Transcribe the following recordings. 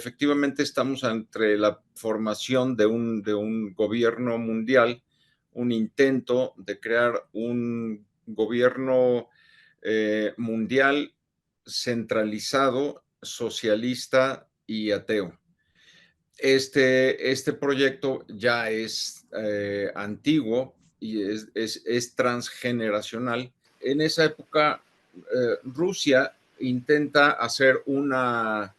efectivamente estamos entre la formación de un gobierno mundial, un intento de crear un gobierno mundial centralizado, socialista y ateo. Este proyecto ya es antiguo y es transgeneracional. En esa época, Rusia intenta hacer una,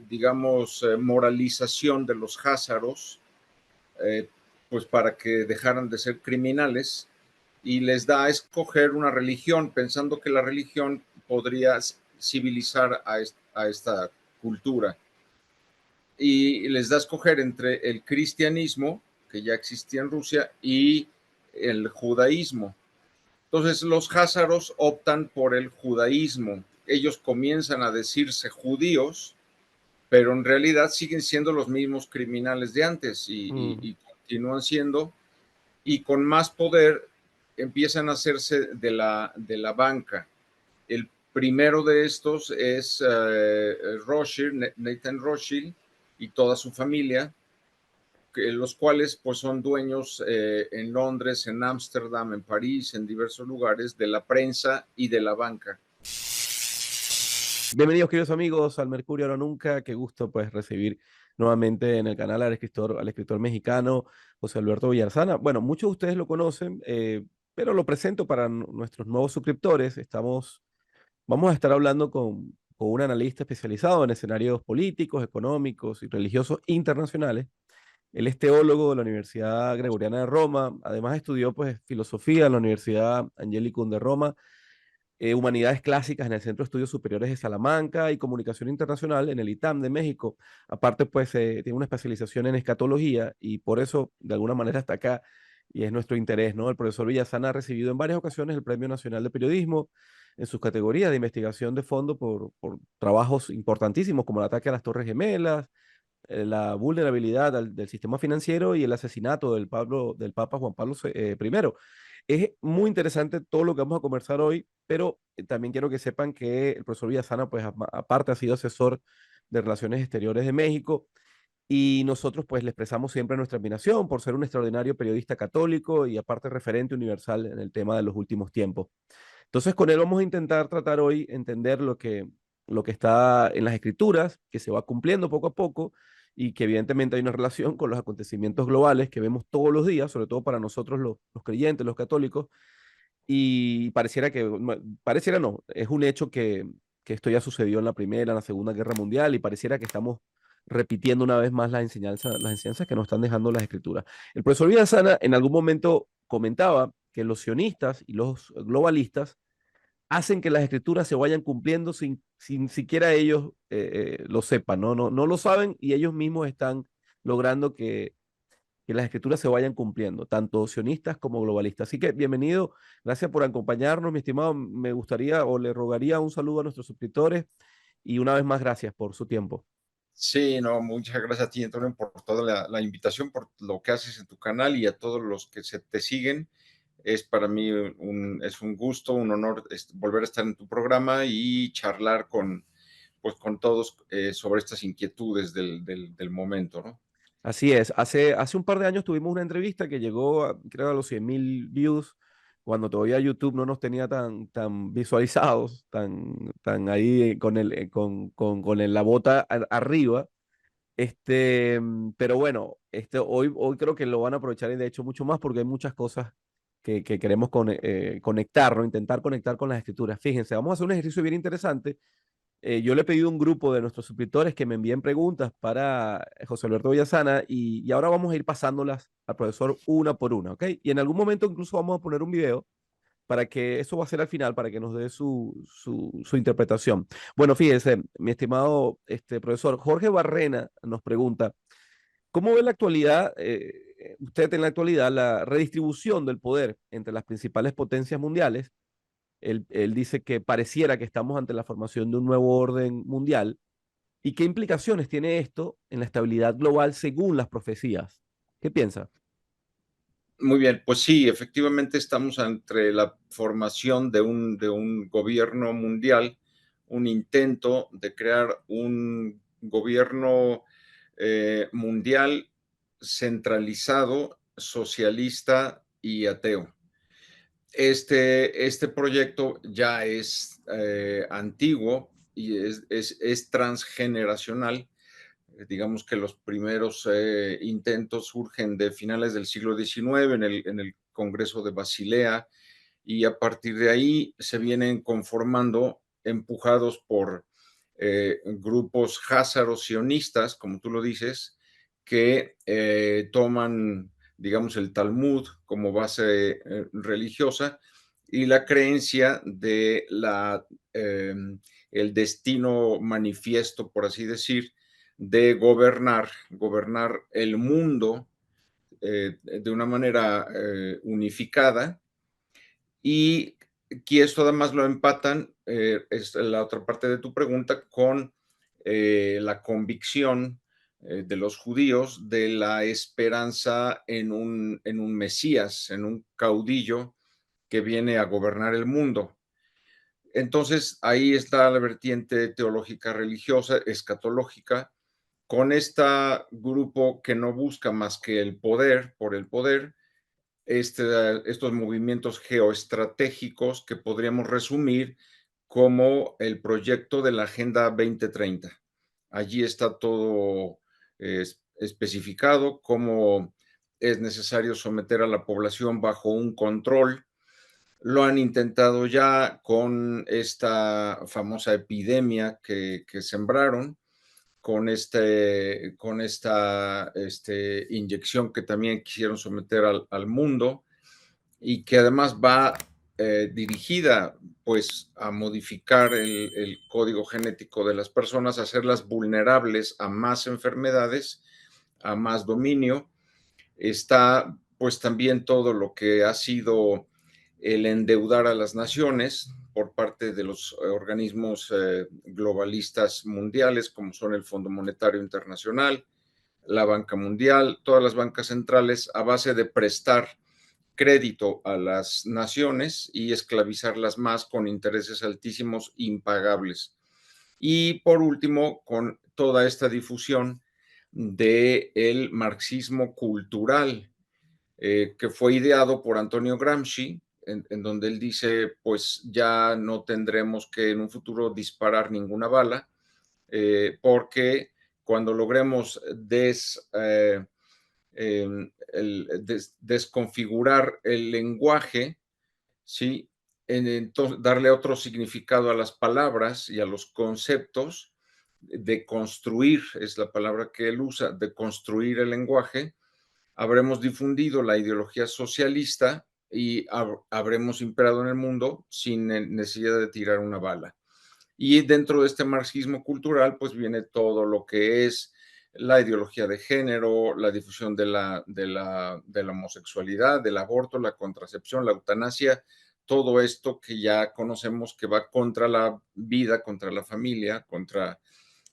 digamos, moralización de los házaros, eh, pues para que dejaran de ser criminales, y les da a escoger una religión, pensando que la religión podría civilizar a esta cultura. Y les da a escoger entre el cristianismo, que ya existía en Rusia, y el judaísmo. Entonces los házaros optan por el judaísmo. Ellos comienzan a decirse judíos, pero en realidad siguen siendo los mismos criminales de antes y continúan siendo, y con más poder empiezan a hacerse de la banca. El primero de estos es Rothschild, Nathan Rothschild y toda su familia, los cuales pues son dueños en Londres, en Ámsterdam, en París, en diversos lugares de la prensa y de la banca. Bienvenidos, queridos amigos, al Mercurio Ahora Nunca. Qué gusto, pues, recibir nuevamente en el canal al escritor mexicano José Alberto Villarzana. Bueno, muchos de ustedes lo conocen, pero lo presento para nuestros nuevos suscriptores. Vamos a estar hablando con un analista especializado en escenarios políticos, económicos y religiosos internacionales. Él es teólogo de la Universidad Gregoriana de Roma. Además, estudió, pues, filosofía en la Universidad Angelicum de Roma, Humanidades Clásicas en el Centro de Estudios Superiores de Salamanca y Comunicación Internacional en el ITAM de México. Aparte, pues, tiene una especialización en escatología y por eso, de alguna manera, está acá y es nuestro interés, ¿no? El profesor Villazana ha recibido en varias ocasiones el Premio Nacional de Periodismo en sus categorías de investigación de fondo por trabajos importantísimos como el ataque a las Torres Gemelas, la vulnerabilidad del sistema financiero y el asesinato del Papa Juan Pablo I. Es muy interesante todo lo que vamos a conversar hoy, pero también quiero que sepan que el profesor Villasana, pues aparte ha sido asesor de Relaciones Exteriores de México y nosotros pues le expresamos siempre nuestra admiración por ser un extraordinario periodista católico y aparte referente universal en el tema de los últimos tiempos. Entonces con él vamos a intentar tratar hoy, entender lo que está en las escrituras, que se va cumpliendo poco a poco y que evidentemente hay una relación con los acontecimientos globales que vemos todos los días, sobre todo para nosotros los creyentes, los católicos, y pareciera no, es un hecho que esto ya sucedió en la Primera, en la Segunda Guerra Mundial y pareciera que estamos repitiendo una vez más las enseñanzas que nos están dejando las escrituras. El profesor Villasana en algún momento comentaba que los sionistas y los globalistas hacen que las escrituras se vayan cumpliendo sin siquiera ellos lo sepan, ¿no? No lo saben y ellos mismos están logrando que las escrituras se vayan cumpliendo, tanto sionistas como globalistas. Así que bienvenido, gracias por acompañarnos, mi estimado. Me gustaría o le rogaría un saludo a nuestros suscriptores y una vez más gracias por su tiempo. Sí, no, muchas gracias a ti, Antonio, por toda la invitación, por lo que haces en tu canal y a todos los que te siguen. Es para mí es un gusto, un honor volver a estar en tu programa y charlar con todos sobre estas inquietudes del momento, ¿no? Así es, hace un par de años tuvimos una entrevista que llegó, creo, a los 100.000 views, cuando todavía YouTube no nos tenía tan visualizados, tan ahí la bota arriba. Pero bueno, hoy creo que lo van a aprovechar y de hecho mucho más porque hay muchas cosas que queremos conectar, ¿no? Intentar conectar con las escrituras. Fíjense, vamos a hacer un ejercicio bien interesante. Yo le he pedido a un grupo de nuestros suscriptores que me envíen preguntas para José Alberto Villasana y ahora vamos a ir pasándolas al profesor una por una, ¿ok? Y en algún momento incluso vamos a poner un video para que eso va a ser al final, para que nos dé su interpretación. Bueno, fíjese, mi estimado profesor, Jorge Barrena nos pregunta, ¿cómo ve la actualidad, usted en la actualidad, la redistribución del poder entre las principales potencias mundiales? Él dice que pareciera que estamos ante la formación de un nuevo orden mundial. ¿Y qué implicaciones tiene esto en la estabilidad global según las profecías? ¿Qué piensa? Muy bien, pues sí, efectivamente estamos entre la formación de un gobierno mundial, un intento de crear un gobierno mundial centralizado, socialista y ateo. Este proyecto ya es antiguo y es transgeneracional. Digamos que los primeros intentos surgen de finales del siglo XIX en el Congreso de Basilea, y a partir de ahí se vienen conformando, empujados por grupos házaros sionistas, como tú lo dices, que toman, digamos, el Talmud como base religiosa y la creencia de el destino manifiesto, por así decir, de gobernar el mundo de una manera unificada, y que esto además lo empatan, es la otra parte de tu pregunta, con la convicción de los judíos de la esperanza en un Mesías, en un caudillo que viene a gobernar el mundo. Entonces, ahí está la vertiente teológica religiosa, escatológica, con este grupo que no busca más que el poder por el poder, estos movimientos geoestratégicos que podríamos resumir como el proyecto de la Agenda 2030. Allí está todo especificado, cómo es necesario someter a la población bajo un control. Lo han intentado ya con esta famosa epidemia que sembraron, con esta inyección que también quisieron someter al mundo, y que además va dirigida pues a modificar el código genético de las personas, a hacerlas vulnerables a más enfermedades, a más dominio. Está pues también todo lo que ha sido el endeudar a las naciones por parte de los organismos globalistas mundiales, como son el Fondo Monetario Internacional, la Banca Mundial, todas las bancas centrales, a base de prestar crédito a las naciones y esclavizarlas más con intereses altísimos impagables. Y por último, con toda esta difusión del marxismo cultural, que fue ideado por Antonio Gramsci, en donde él dice, pues ya no tendremos que en un futuro disparar ninguna bala, porque cuando logremos desconfigurar el lenguaje, ¿sí? Entonces, darle otro significado a las palabras y a los conceptos, de construir, es la palabra que él usa, de construir el lenguaje, habremos difundido la ideología socialista y habremos imperado en el mundo sin necesidad de tirar una bala. Y dentro de este marxismo cultural, pues viene todo lo que es la ideología de género, la difusión de la homosexualidad, del aborto, la contracepción, la eutanasia, todo esto que ya conocemos que va contra la vida, contra la familia, contra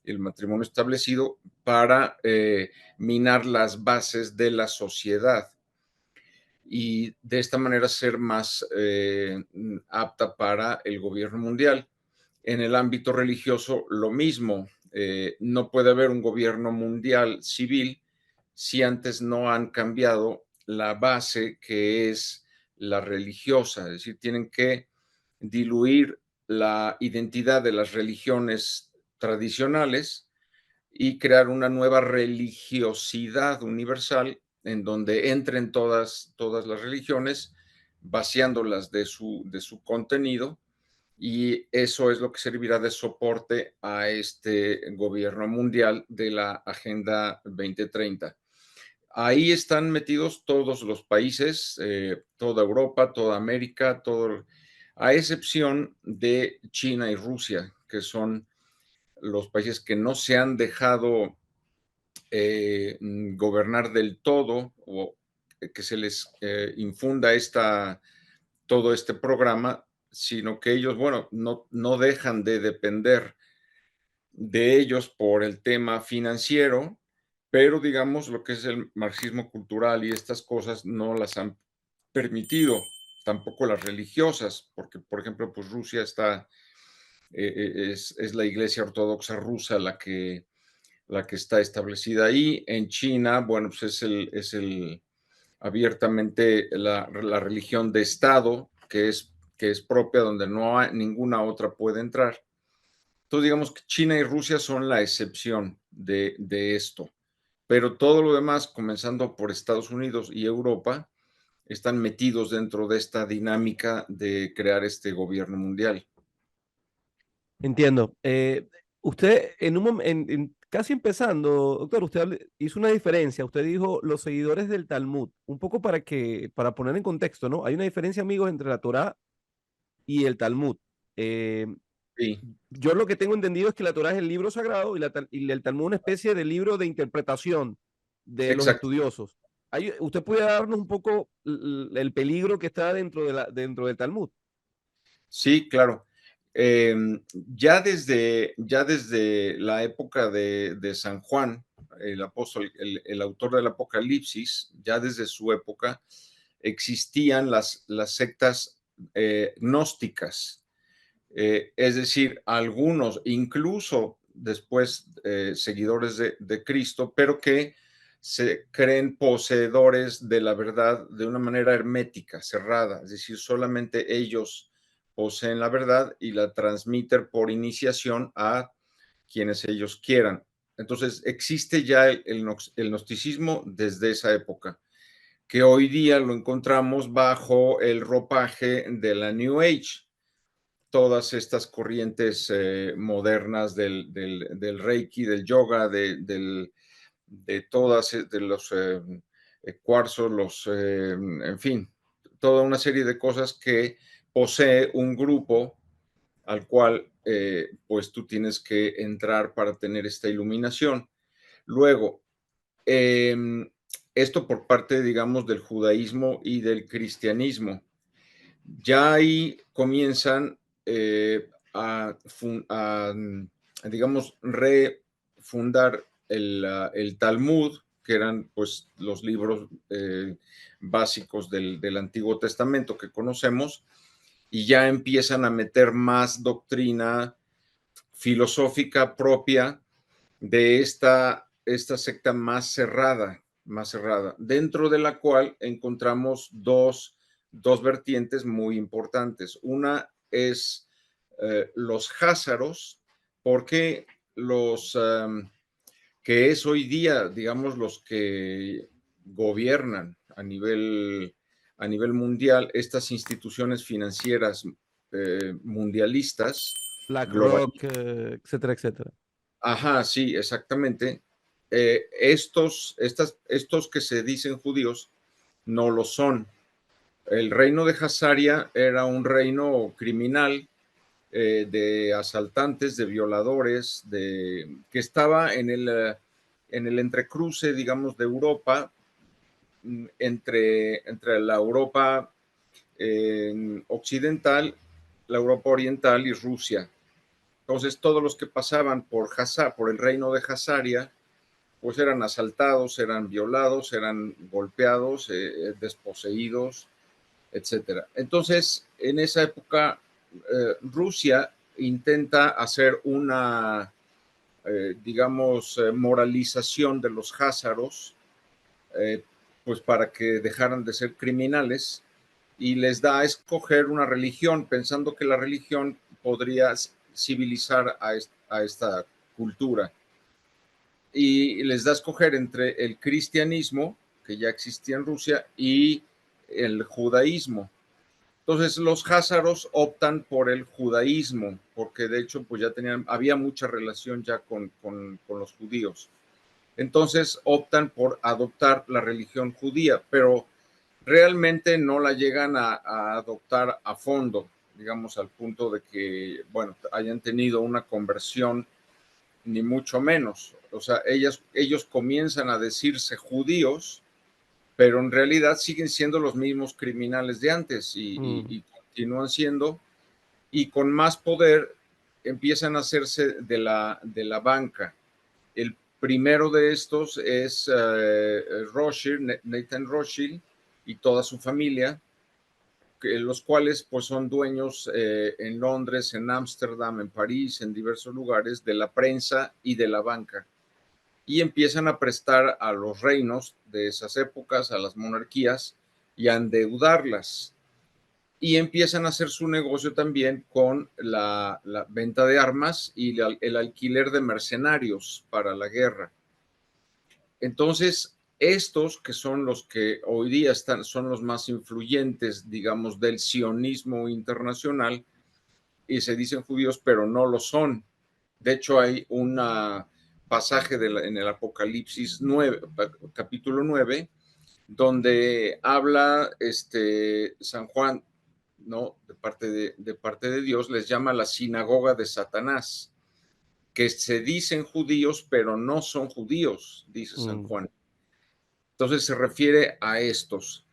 el matrimonio establecido, para minar las bases de la sociedad y de esta manera ser más apta para el gobierno mundial. En el ámbito religioso, lo mismo. No puede haber un gobierno mundial civil si antes no han cambiado la base que es la religiosa. Es decir, tienen que diluir la identidad de las religiones tradicionales y crear una nueva religiosidad universal en donde entren todas las religiones, vaciándolas de su contenido, y eso es lo que servirá de soporte a este gobierno mundial de la Agenda 2030. Ahí están metidos todos los países, toda Europa, toda América, a excepción de China y Rusia, que son los países que no se han dejado gobernar del todo, o que se les infunda todo este programa, sino que ellos, bueno, no dejan de depender de ellos por el tema financiero, pero digamos lo que es el marxismo cultural y estas cosas no las han permitido, tampoco las religiosas, porque por ejemplo, pues Rusia es la Iglesia Ortodoxa rusa la que la que está establecida ahí. En China, bueno, pues abiertamente la religión de Estado, que es propia, donde no hay, ninguna otra puede entrar. Entonces, digamos que China y Rusia son la excepción de esto, pero todo lo demás, comenzando por Estados Unidos y Europa, están metidos dentro de esta dinámica de crear este gobierno mundial. Entiendo. Usted, casi empezando, doctor, hizo una diferencia. Usted dijo los seguidores del Talmud, un poco para poner en contexto, ¿no? Hay una diferencia, amigos, entre la Torá y el Talmud. Eh, Sí, yo lo que tengo entendido es que la Torá es el libro sagrado y el Talmud una especie de libro de interpretación de los exacto. estudiosos. ¿Usted puede darnos un poco el peligro que está dentro del Talmud? Sí, claro. Ya desde la época de San Juan, el apóstol, el autor del Apocalipsis, ya desde su época existían las sectas gnósticas. Es decir, algunos, incluso después seguidores de Cristo, pero que se creen poseedores de la verdad de una manera hermética, cerrada, es decir, solamente ellos poseen la verdad y la transmiten por iniciación a quienes ellos quieran. Entonces, existe ya el gnosticismo desde esa época, que hoy día lo encontramos bajo el ropaje de la New Age, todas estas corrientes modernas del Reiki, del yoga, de todas, de los cuarzos, en fin, toda una serie de cosas que posee un grupo al cual pues tú tienes que entrar para tener esta iluminación. Luego, eh, esto por parte, digamos, del judaísmo y del cristianismo. Ya ahí comienzan digamos, refundar el Talmud, que eran pues los libros básicos del Antiguo Testamento que conocemos, y ya empiezan a meter más doctrina filosófica propia de esta secta más cerrada, dentro de la cual encontramos dos vertientes muy importantes. Una es los házaros, porque que es hoy día, digamos, los que gobiernan a nivel mundial estas instituciones financieras mundialistas, BlackRock, globalistas. etcétera, etcétera. Ajá, sí, exactamente. Estos que se dicen judíos no lo son. El reino de Hazaria era un reino criminal de asaltantes, de violadores, que estaba en el entrecruce, digamos, de Europa, entre la Europa occidental, la Europa oriental y Rusia. Entonces, todos los que pasaban por el reino de Hazaria, pues eran asaltados, eran violados, eran golpeados, desposeídos, etcétera. Entonces, en esa época, Rusia intenta hacer una, digamos, moralización de los házaros, eh, pues para que dejaran de ser criminales, y les da a escoger una religión, pensando que la religión podría civilizar a esta cultura. Y les da a escoger entre el cristianismo, que ya existía en Rusia, y el judaísmo. Entonces los házaros optan por el judaísmo, porque de hecho pues había mucha relación ya con los judíos. Entonces optan por adoptar la religión judía, pero realmente no la llegan a adoptar a fondo, digamos, al punto de que, bueno, hayan tenido una conversión, ni mucho menos. O sea, ellos comienzan a decirse judíos, pero en realidad siguen siendo los mismos criminales de antes Mm. y continúan siendo, y con más poder empiezan a hacerse de la banca. El primero de estos es Rothschild, Nathan Rothschild y toda su familia, los cuales pues son dueños en Londres, en Ámsterdam, en París, en diversos lugares de la prensa y de la banca. y empiezan a prestar a los reinos de esas épocas, a las monarquías, y a endeudarlas. Y empiezan a hacer su negocio también con la venta de armas y el alquiler de mercenarios para la guerra. Entonces, estos que son los que hoy día son los más influyentes, digamos, del sionismo internacional, y se dicen judíos, pero no lo son. De hecho, hay un pasaje en el Apocalipsis 9, capítulo 9, donde habla San Juan, ¿no? De parte de Dios, les llama la sinagoga de Satanás, que se dicen judíos, pero no son judíos, dice San Juan. Entonces se refiere a estos.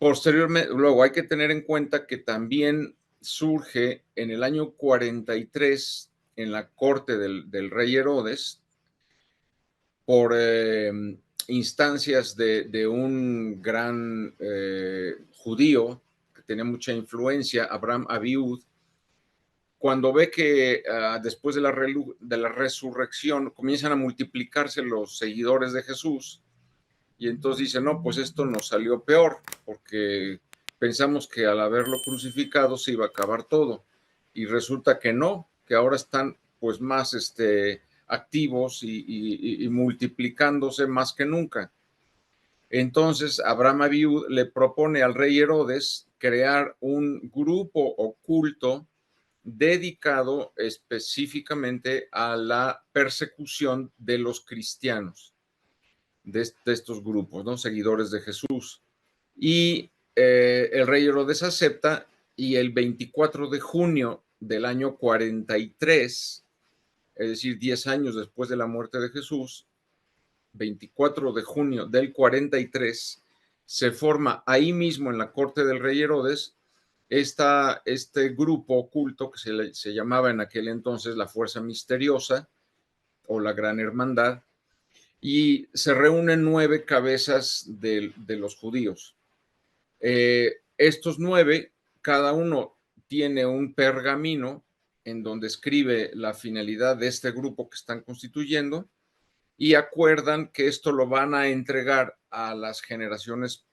Posteriormente, luego hay que tener en cuenta que también surge en el año 43 en la corte del rey Herodes, por instancias de un gran judío que tenía mucha influencia, Abraham Abiud, cuando ve que después de la resurrección comienzan a multiplicarse los seguidores de Jesús, y entonces dice, no, pues esto nos salió peor, porque pensamos que al haberlo crucificado se iba a acabar todo, y resulta que no, que ahora están pues más activos y multiplicándose más que nunca. Entonces Abraham Abiud le propone al rey Herodes crear un grupo oculto dedicado específicamente a la persecución de los cristianos, de estos grupos, ¿no? Seguidores de Jesús. Y el rey Herodes acepta, y el 24 de junio del año 43, es decir, 10 años después de la muerte de Jesús, 24 de junio del 43, se forma ahí mismo en la corte del rey Herodes este grupo oculto que se llamaba en aquel entonces la Fuerza Misteriosa o la Gran Hermandad, y se reúnen 9 cabezas de los judíos. Estos 9, cada uno tiene un pergamino en donde escribe la finalidad de este grupo que están constituyendo, y acuerdan que esto lo van a entregar a las generaciones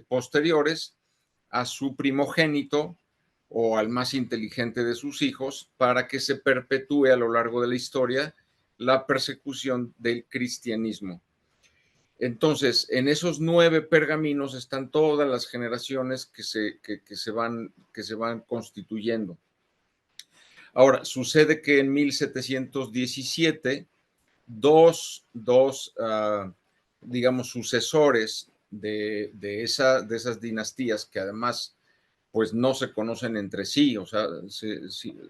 posteriores, a su primogénito o al más inteligente de sus hijos, para que se perpetúe a lo largo de la historia la persecución del cristianismo. Entonces, en esos 9 pergaminos están todas las generaciones que se van constituyendo. Ahora, sucede que en 1717, dos digamos, sucesores de esas dinastías, que además pues no se conocen entre sí, o sea,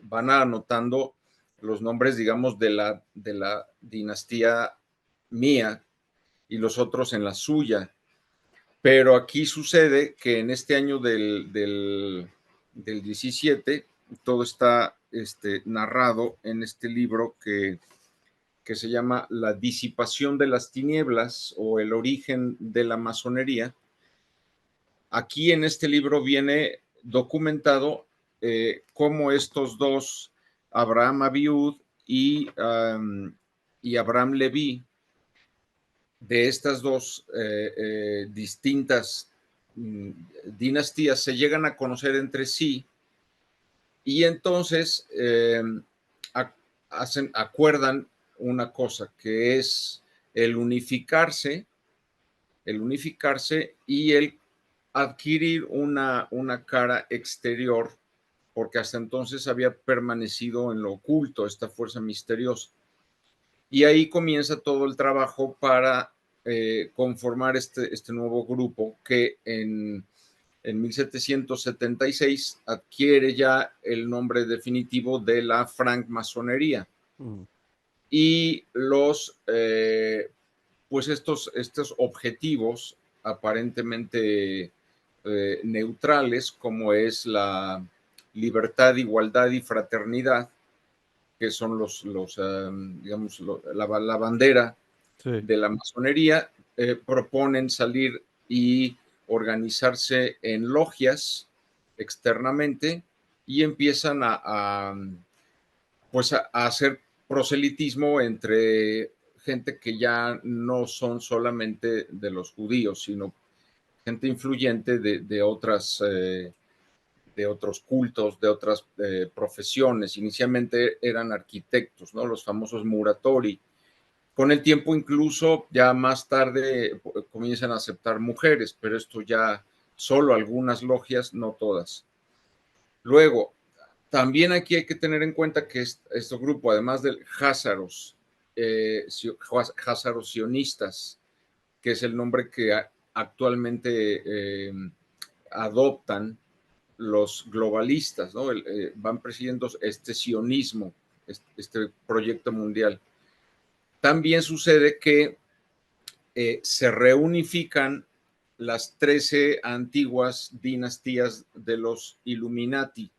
van anotando los nombres, digamos, de la dinastía mía y los otros en la suya. Pero aquí sucede que en este año del 17, todo está narrado en este libro que se llama La disipación de las tinieblas o el origen de la masonería. Aquí en este libro viene documentado cómo estos dos, Abraham Abiud y Abraham Leví, de estas dos distintas dinastías, se llegan a conocer entre sí, y entonces acuerdan una cosa, que es el unificarse y el adquirir una cara exterior, porque hasta entonces había permanecido en lo oculto esta fuerza misteriosa. Y ahí comienza todo el trabajo para conformar este nuevo grupo, que en 1776 adquiere ya el nombre definitivo de la francmasonería. Y pues estos objetivos aparentemente neutrales, como es la libertad, igualdad y fraternidad, que son digamos, la bandera de la masonería, proponen salir y organizarse en logias externamente, y empiezan pues a hacer proselitismo entre gente que ya no son solamente de los judíos, sino gente influyente de otros cultos, de otras profesiones. Inicialmente eran arquitectos, ¿no? Los famosos muratori. Con el tiempo, incluso ya más tarde comienzan a aceptar mujeres, pero esto ya solo algunas logias, no todas. Luego, también aquí hay que tener en cuenta que este grupo, además del Házaros, Házaros sionistas, que es el nombre que actualmente adoptan los globalistas, ¿no? Van presidiendo este sionismo, este proyecto mundial. También sucede que se reunifican las 13 antiguas dinastías de los Illuminati.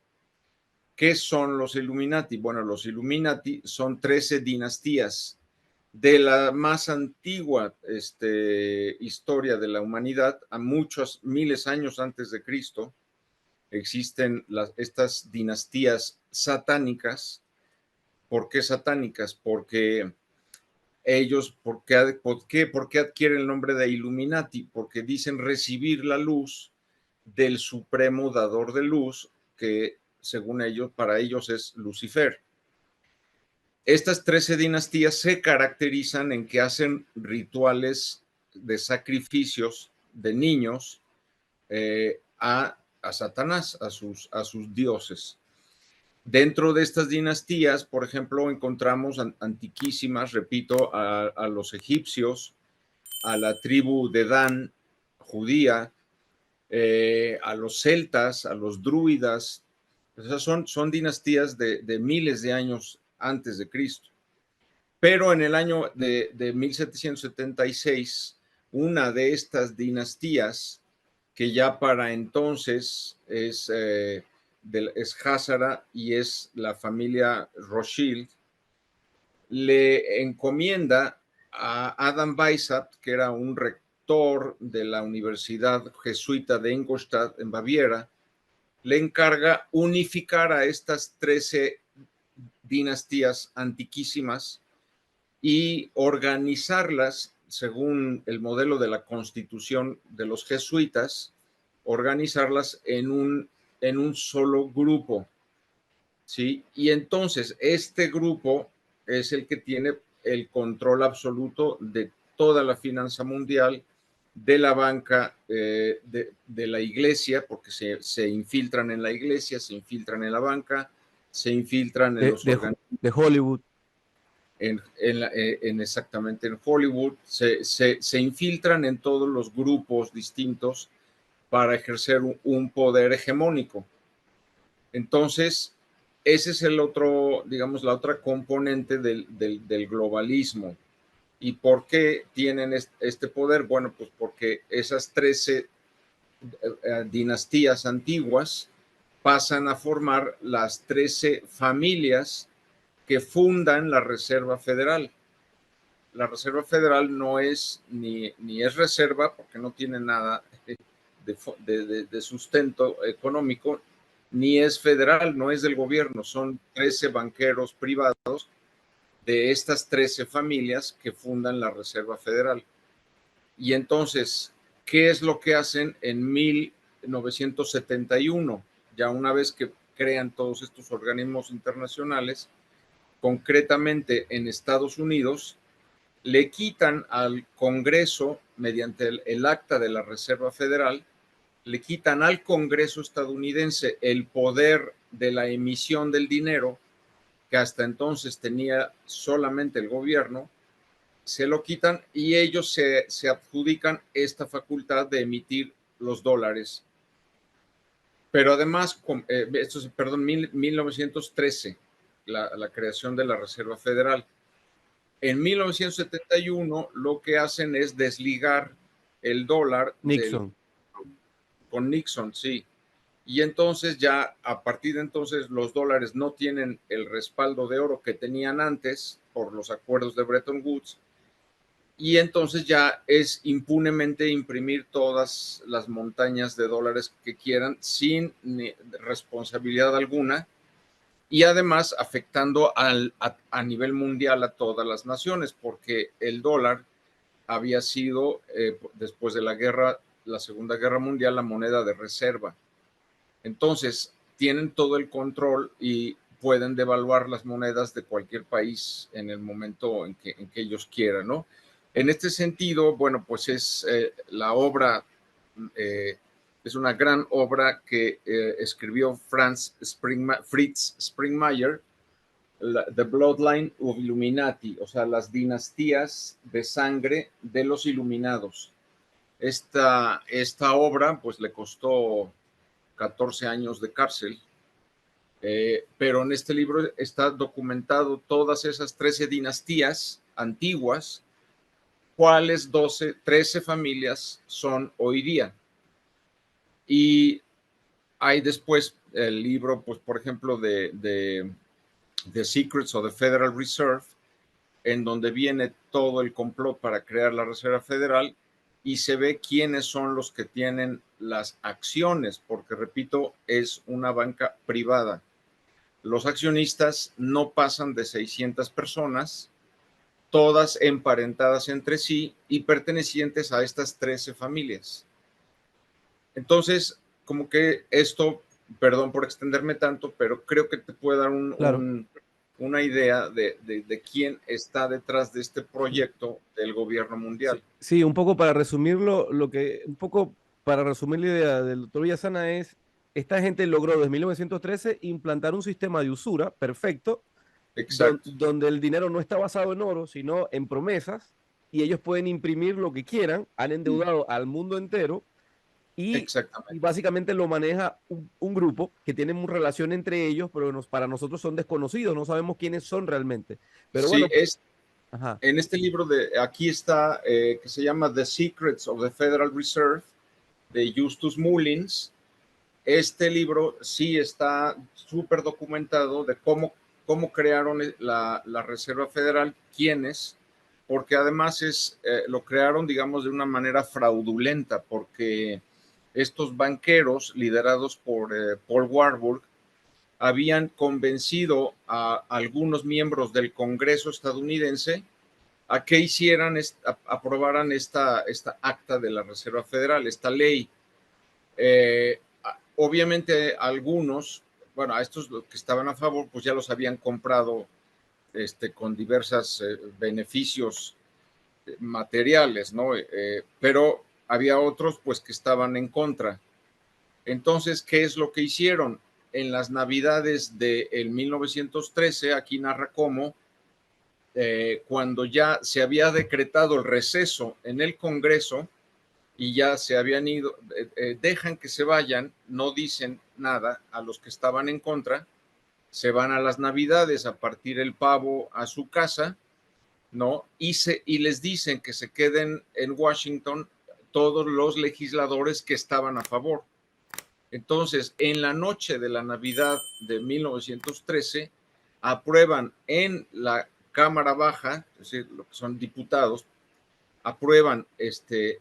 ¿Qué son los Illuminati? Bueno, los Illuminati son 13 dinastías de la más antigua historia de la humanidad, a muchos miles de años antes de Cristo. Existen estas dinastías satánicas. ¿Por qué satánicas? Porque ellos, ¿por qué adquieren el nombre de Illuminati? Porque dicen recibir la luz del supremo dador de luz, que según ellos, para ellos es Lucifer. Estas 13 dinastías se caracterizan en que hacen rituales de sacrificios de niños a Satanás, a sus dioses. Dentro de estas dinastías, por ejemplo, encontramos antiquísimas, repito, a los egipcios, a la tribu de Dan, judía, a los celtas, a los druidas. Esas son dinastías de miles de años antes de Cristo. Pero en el año de 1776, una de estas dinastías, que ya para entonces es Házaras y es la familia Rothschild, le encomienda a Adam Weishaupt, que era un rector de la Universidad Jesuita de Ingolstadt, en Baviera, le encarga unificar a estas 13 dinastías antiquísimas y organizarlas según el modelo de la constitución de los jesuitas, organizarlas en un solo grupo, ¿sí? Y entonces este grupo es el que tiene el control absoluto de toda la finanza mundial, de la banca, de la iglesia, porque se infiltran en la iglesia, se infiltran en la banca, se infiltran en los organismos. De Hollywood. Exactamente en Hollywood, se infiltran en todos los grupos distintos para ejercer un poder hegemónico. Entonces, ese es el otro, digamos, la otra componente del globalismo. ¿Y por qué tienen este poder? Bueno, pues porque esas 13 dinastías antiguas pasan a formar las 13 familias que fundan la Reserva Federal. La Reserva Federal no es ni es reserva, porque no tiene nada de sustento económico, ni es federal, no es del gobierno, son 13 banqueros privados de estas 13 familias que fundan la Reserva Federal. Y entonces, ¿qué es lo que hacen en 1971? Ya una vez que crean todos estos organismos internacionales, concretamente en Estados Unidos, le quitan al Congreso, mediante el acta de la Reserva Federal, le quitan al Congreso estadounidense el poder de la emisión del dinero, que hasta entonces tenía solamente el gobierno, se lo quitan y ellos se adjudican esta facultad de emitir los dólares. Pero además, esto es, perdón, 1913, la creación de la Reserva Federal. En 1971 lo que hacen es desligar el dólar Nixon. con Nixon, sí. Y entonces ya a partir de entonces los dólares no tienen el respaldo de oro que tenían antes por los acuerdos de Bretton Woods, y entonces ya es impunemente imprimir todas las montañas de dólares que quieran sin responsabilidad alguna, y además afectando a nivel mundial a todas las naciones, porque el dólar había sido, después de la Segunda Guerra Mundial, la moneda de reserva. Entonces, tienen todo el control y pueden devaluar las monedas de cualquier país en el momento en que ellos quieran, ¿no? En este sentido, bueno, pues es la obra, es una gran obra que escribió Fritz Springmeier, The Bloodline of Illuminati, o sea, las dinastías de sangre de los iluminados. Esta obra, pues le costó 14 años de cárcel, pero en este libro está documentado todas esas 13 dinastías antiguas, cuáles 13 familias son hoy día. Y hay después el libro, pues por ejemplo, de The Secrets of the Federal Reserve, en donde viene todo el complot para crear la Reserva Federal y se ve quiénes son los que tienen las acciones, porque repito, es una banca privada. Los accionistas no pasan de 600 personas, todas emparentadas entre sí y pertenecientes a estas 13 familias. Entonces, como que esto, perdón por extenderme tanto, pero creo que te puede dar Claro. una idea de quién está detrás de este proyecto del gobierno mundial. Sí, sí, un poco para resumirlo, un poco para resumir la idea del doctor Villasana es, esta gente logró desde 1913 implantar un sistema de usura perfecto, Exacto. donde el dinero no está basado en oro, sino en promesas, y ellos pueden imprimir lo que quieran, han endeudado al mundo entero, y Exactamente. básicamente lo maneja un grupo que tiene una relación entre ellos, pero para nosotros son desconocidos, no sabemos quiénes son realmente. Pero Sí, bueno, ajá. en este libro aquí está, que se llama The Secrets of the Federal Reserve, de Justus Mullins. Este libro sí está súper documentado de cómo crearon la Reserva Federal, quiénes, porque además lo crearon, digamos, de una manera fraudulenta, porque estos banqueros liderados por Paul Warburg habían convencido a algunos miembros del Congreso estadounidense a que aprobaran esta acta de la Reserva Federal, esta ley. Obviamente algunos, bueno, a estos que estaban a favor, pues ya los habían comprado con diversos beneficios materiales, ¿no? Pero había otros, pues, que estaban en contra. Entonces, ¿qué es lo que hicieron? En las Navidades del 1913, aquí narra cómo, cuando ya se había decretado el receso en el Congreso, y ya se habían ido, dejan que se vayan, no dicen nada a los que estaban en contra, se van a las Navidades a partir el pavo a su casa, ¿no? Y les dicen que se queden en Washington todos los legisladores que estaban a favor. Entonces, en la noche de la Navidad de 1913, aprueban en la Cámara Baja, es decir, lo que son diputados, aprueban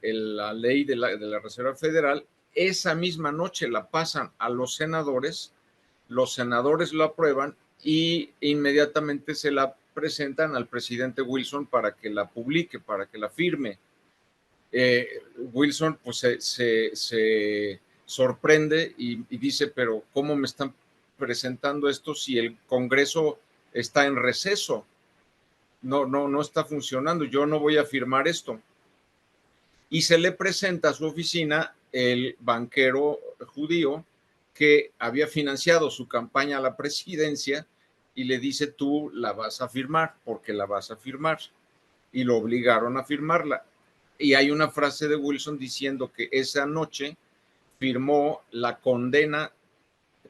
la ley de la Reserva Federal, esa misma noche la pasan a los senadores lo aprueban y inmediatamente se la presentan al presidente Wilson para que la publique, para que la firme. Wilson pues se sorprende y dice, pero ¿cómo me están presentando esto si el Congreso está en receso? No está funcionando, yo no voy a firmar esto. Y se le presenta a su oficina el banquero judío que había financiado su campaña a la presidencia y le dice, tú la vas a firmar porque la vas a firmar. Y lo obligaron a firmarla. Y hay una frase de Wilson diciendo que esa noche firmó la condena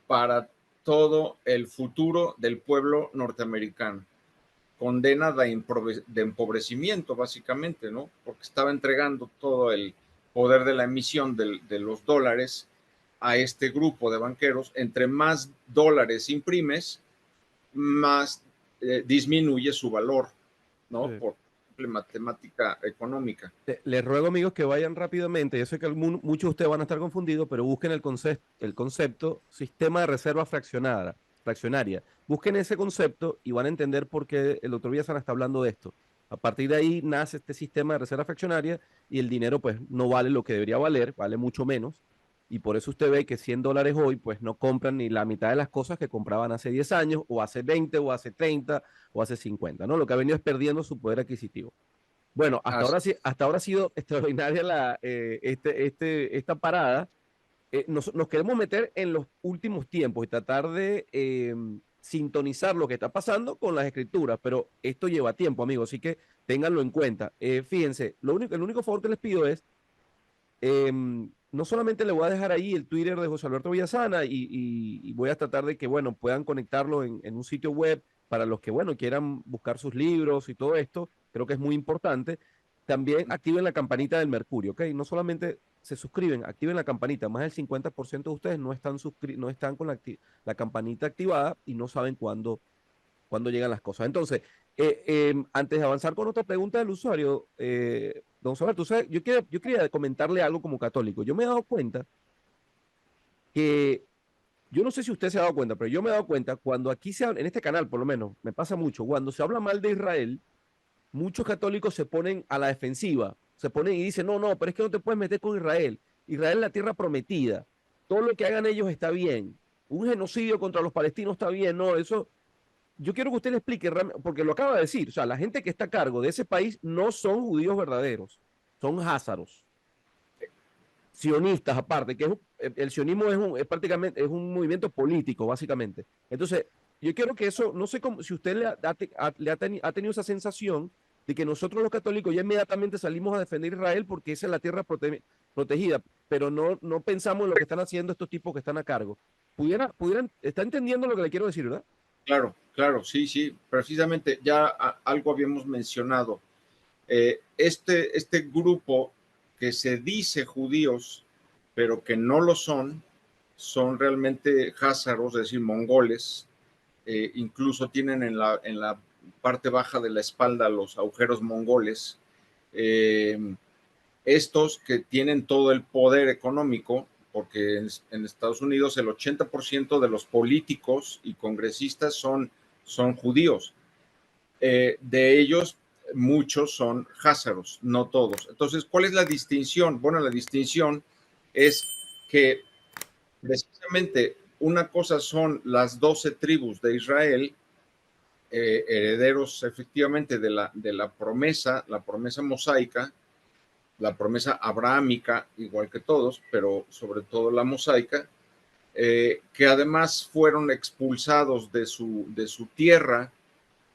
para todo el futuro del pueblo norteamericano. Condena de empobrecimiento, básicamente, ¿no? Porque estaba entregando todo el poder de la emisión de los dólares a este grupo de banqueros. Entre más dólares imprimes, más disminuye su valor, ¿no? Sí. Por matemática económica. Les ruego, amigos, que vayan rápidamente. Yo sé que muchos de ustedes van a estar confundidos, pero busquen el concepto sistema de reserva fraccionada. fraccionaria. Busquen ese concepto y van a entender por qué el doctor Villasana está hablando de esto. A partir de ahí nace este sistema de reserva fraccionaria y el dinero pues no vale lo que debería valer, vale mucho menos. Y por eso usted ve que $100 hoy pues no compran ni la mitad de las cosas que compraban hace 10 años o hace 20 o hace 30 o hace 50, ¿no? Lo que ha venido es perdiendo su poder adquisitivo. Bueno, Así, hasta ahora ha sido extraordinaria esta parada. Nos queremos meter en los últimos tiempos y tratar de sintonizar lo que está pasando con las escrituras, pero esto lleva tiempo, amigos, así que ténganlo en cuenta. Fíjense, el único favor que les pido es, no solamente le voy a dejar ahí el Twitter de José Alberto Villasana y voy a tratar de que, bueno, puedan conectarlo en un sitio web para los que, bueno, quieran buscar sus libros y todo esto, creo que es muy importante. También activen la campanita del Mercurio, ¿ok? No solamente se suscriben, activen la campanita. Más del 50% de ustedes no están con la campanita activada y no saben cuándo llegan las cosas. Entonces, antes de avanzar con otra pregunta del usuario, don Saber, tú sabes, yo quería comentarle algo como católico. Yo me he dado cuenta que, yo no sé si usted se ha dado cuenta, pero yo me he dado cuenta cuando aquí se habla, en este canal por lo menos, me pasa mucho, cuando se habla mal de Israel, muchos católicos se ponen a la defensiva, se ponen y dicen, no, no, pero es que no te puedes meter con Israel. Israel es la tierra prometida. Todo lo que hagan ellos está bien. Un genocidio contra los palestinos está bien, no, eso yo quiero que usted le explique, porque lo acaba de decir, o sea, la gente que está a cargo de ese país no son judíos verdaderos, son házaros, sionistas aparte, el sionismo es prácticamente es un movimiento político, básicamente. Entonces, yo quiero que eso, no sé cómo, si usted ha tenido esa sensación de que nosotros los católicos ya inmediatamente salimos a defender Israel porque esa es la tierra protegida, pero no pensamos en lo que están haciendo estos tipos que están a cargo. ¿Está entendiendo lo que le quiero decir, verdad? claro, claro, sí, sí, precisamente ya algo habíamos mencionado. Este grupo que se dice judíos, pero que no lo son realmente házaros, es decir, mongoles. Incluso tienen en la parte baja de la espalda los agujeros mongoles. Eh, Estos que tienen todo el poder económico, porque en Estados Unidos el 80% de los políticos y congresistas son judíos. De ellos, muchos son házaros, no todos. Entonces, ¿cuál es la distinción? Bueno, la distinción es que precisamente una cosa son las 12 tribus de Israel, herederos efectivamente de la promesa mosaica, la promesa abrahámica, igual que todos, pero sobre todo la mosaica, que además fueron expulsados de su tierra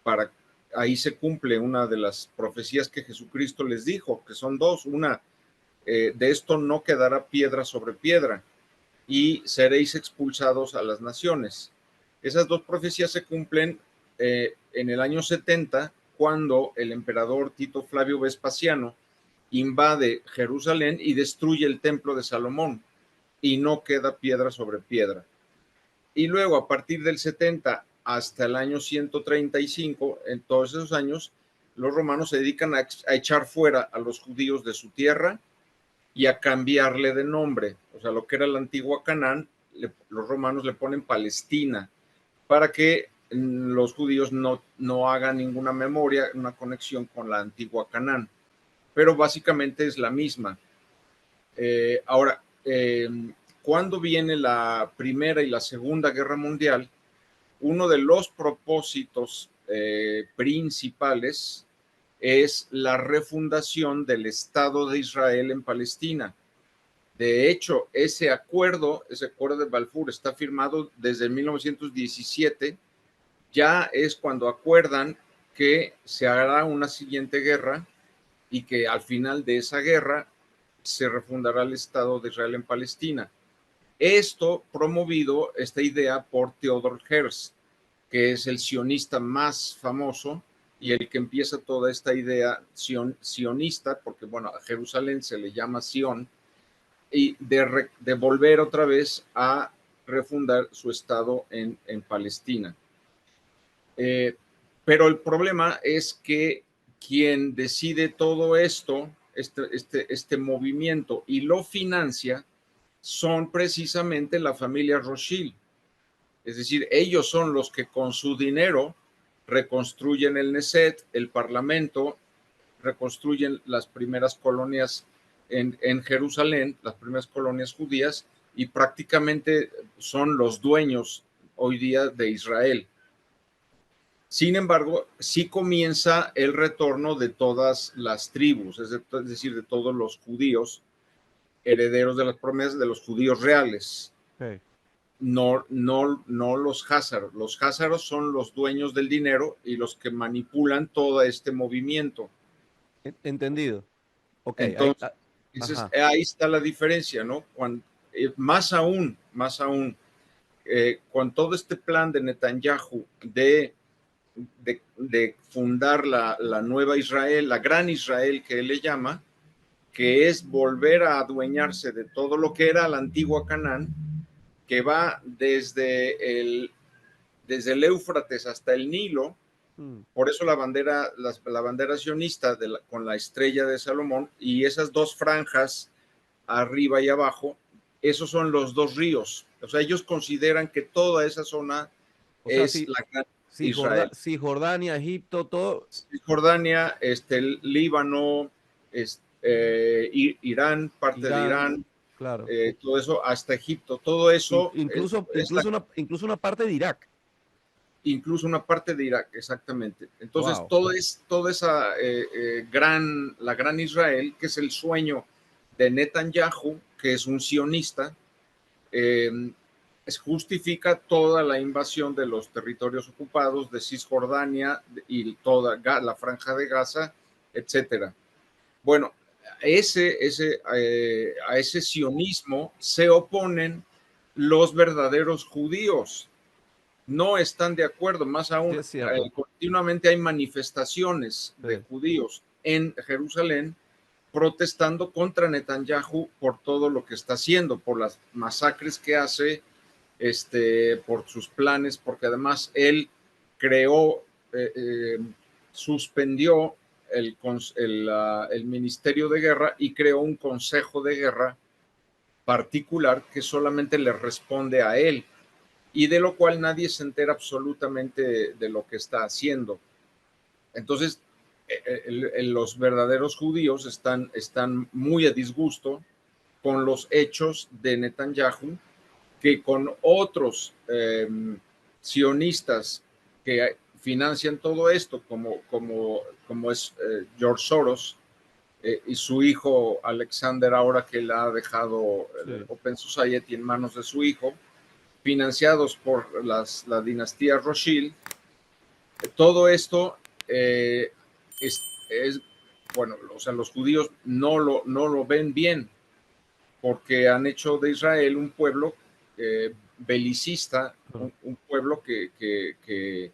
para ahí se cumple una de las profecías que Jesucristo les dijo, que son dos. Una, de esto no quedará piedra sobre piedra y seréis expulsados a las naciones. Esas dos profecías se cumplen en el año 70, cuando el emperador Tito Flavio Vespasiano invade Jerusalén y destruye el templo de Salomón y no queda piedra sobre piedra. Y luego, a partir del 70 hasta el año 135, en todos esos años, los romanos se dedican a echar fuera a los judíos de su tierra y a cambiarle de nombre. O sea, lo que era la antigua Canaán, los romanos le ponen Palestina para que los judíos no hagan ninguna memoria, una conexión con la antigua Canaán. Pero básicamente es la misma. Ahora, cuando viene la Primera y la Segunda Guerra Mundial, uno de los propósitos principales es la refundación del Estado de Israel en Palestina. De hecho, ese acuerdo de Balfour, está firmado desde 1917. Ya es cuando acuerdan que se hará una siguiente guerra y que al final de esa guerra se refundará el Estado de Israel en Palestina. Esto promovido, esta idea, por Theodor Herzl, que es el sionista más famoso y el que empieza toda esta idea sionista, porque bueno, a Jerusalén se le llama Sion, y de volver otra vez a refundar su estado en Palestina. Pero el problema es que quien decide todo esto, este movimiento y lo financia, son precisamente la familia Rothschild. Es decir, ellos son los que con su dinero reconstruyen el Neset, el Parlamento, reconstruyen las primeras colonias en Jerusalén, las primeras colonias judías, y prácticamente son los dueños hoy día de Israel. Sin embargo, sí comienza el retorno de todas las tribus, es decir, de todos los judíos, herederos de las promesas, de los judíos reales. Ok. No los házaros. Los házaros son los dueños del dinero y los que manipulan todo este movimiento. Entendido. Ok, Entonces, ajá. ahí está la diferencia, ¿no? Más aún, con todo este plan de Netanyahu de fundar la nueva Israel, la gran Israel que él le llama, que es volver a adueñarse de todo lo que era la antigua Canaán, que va desde el Éufrates hasta el Nilo. Por eso la bandera sionista con la estrella de Salomón y esas dos franjas arriba y abajo, esos son los dos ríos. O sea, ellos consideran que toda esa zona O sea, es si, la gran Israel. si Jordania, Egipto, todo. Jordania, Líbano, Irán, parte de Irán, Irán, claro. todo eso, hasta Egipto, todo eso Incluso una parte de Irak. Incluso una parte de Irak, exactamente. Entonces, Wow. toda esa la gran Israel, que es el sueño de Netanyahu, que es un sionista, justifica toda la invasión de los territorios ocupados de Cisjordania y toda la franja de Gaza, etcétera. Bueno, a ese sionismo se oponen los verdaderos judíos. No están de acuerdo, más Sí, aún, es cierto. continuamente hay manifestaciones de Sí. judíos en Jerusalén protestando contra Netanyahu por todo lo que está haciendo, por las masacres que hace, por sus planes, porque además él creó, suspendió el Ministerio de Guerra y creó un Consejo de Guerra particular que solamente le responde a él y de lo cual nadie se entera absolutamente de lo que está haciendo. Entonces, los verdaderos judíos están muy a disgusto con los hechos de Netanyahu, que con otros sionistas que financian todo esto, como es George Soros y su hijo Alexander, ahora que le ha dejado Sí. Open Society en manos de su hijo, financiados por la dinastía Rothschild. Todo esto es, bueno, o sea, los judíos no lo ven bien porque han hecho de Israel un pueblo belicista, un pueblo que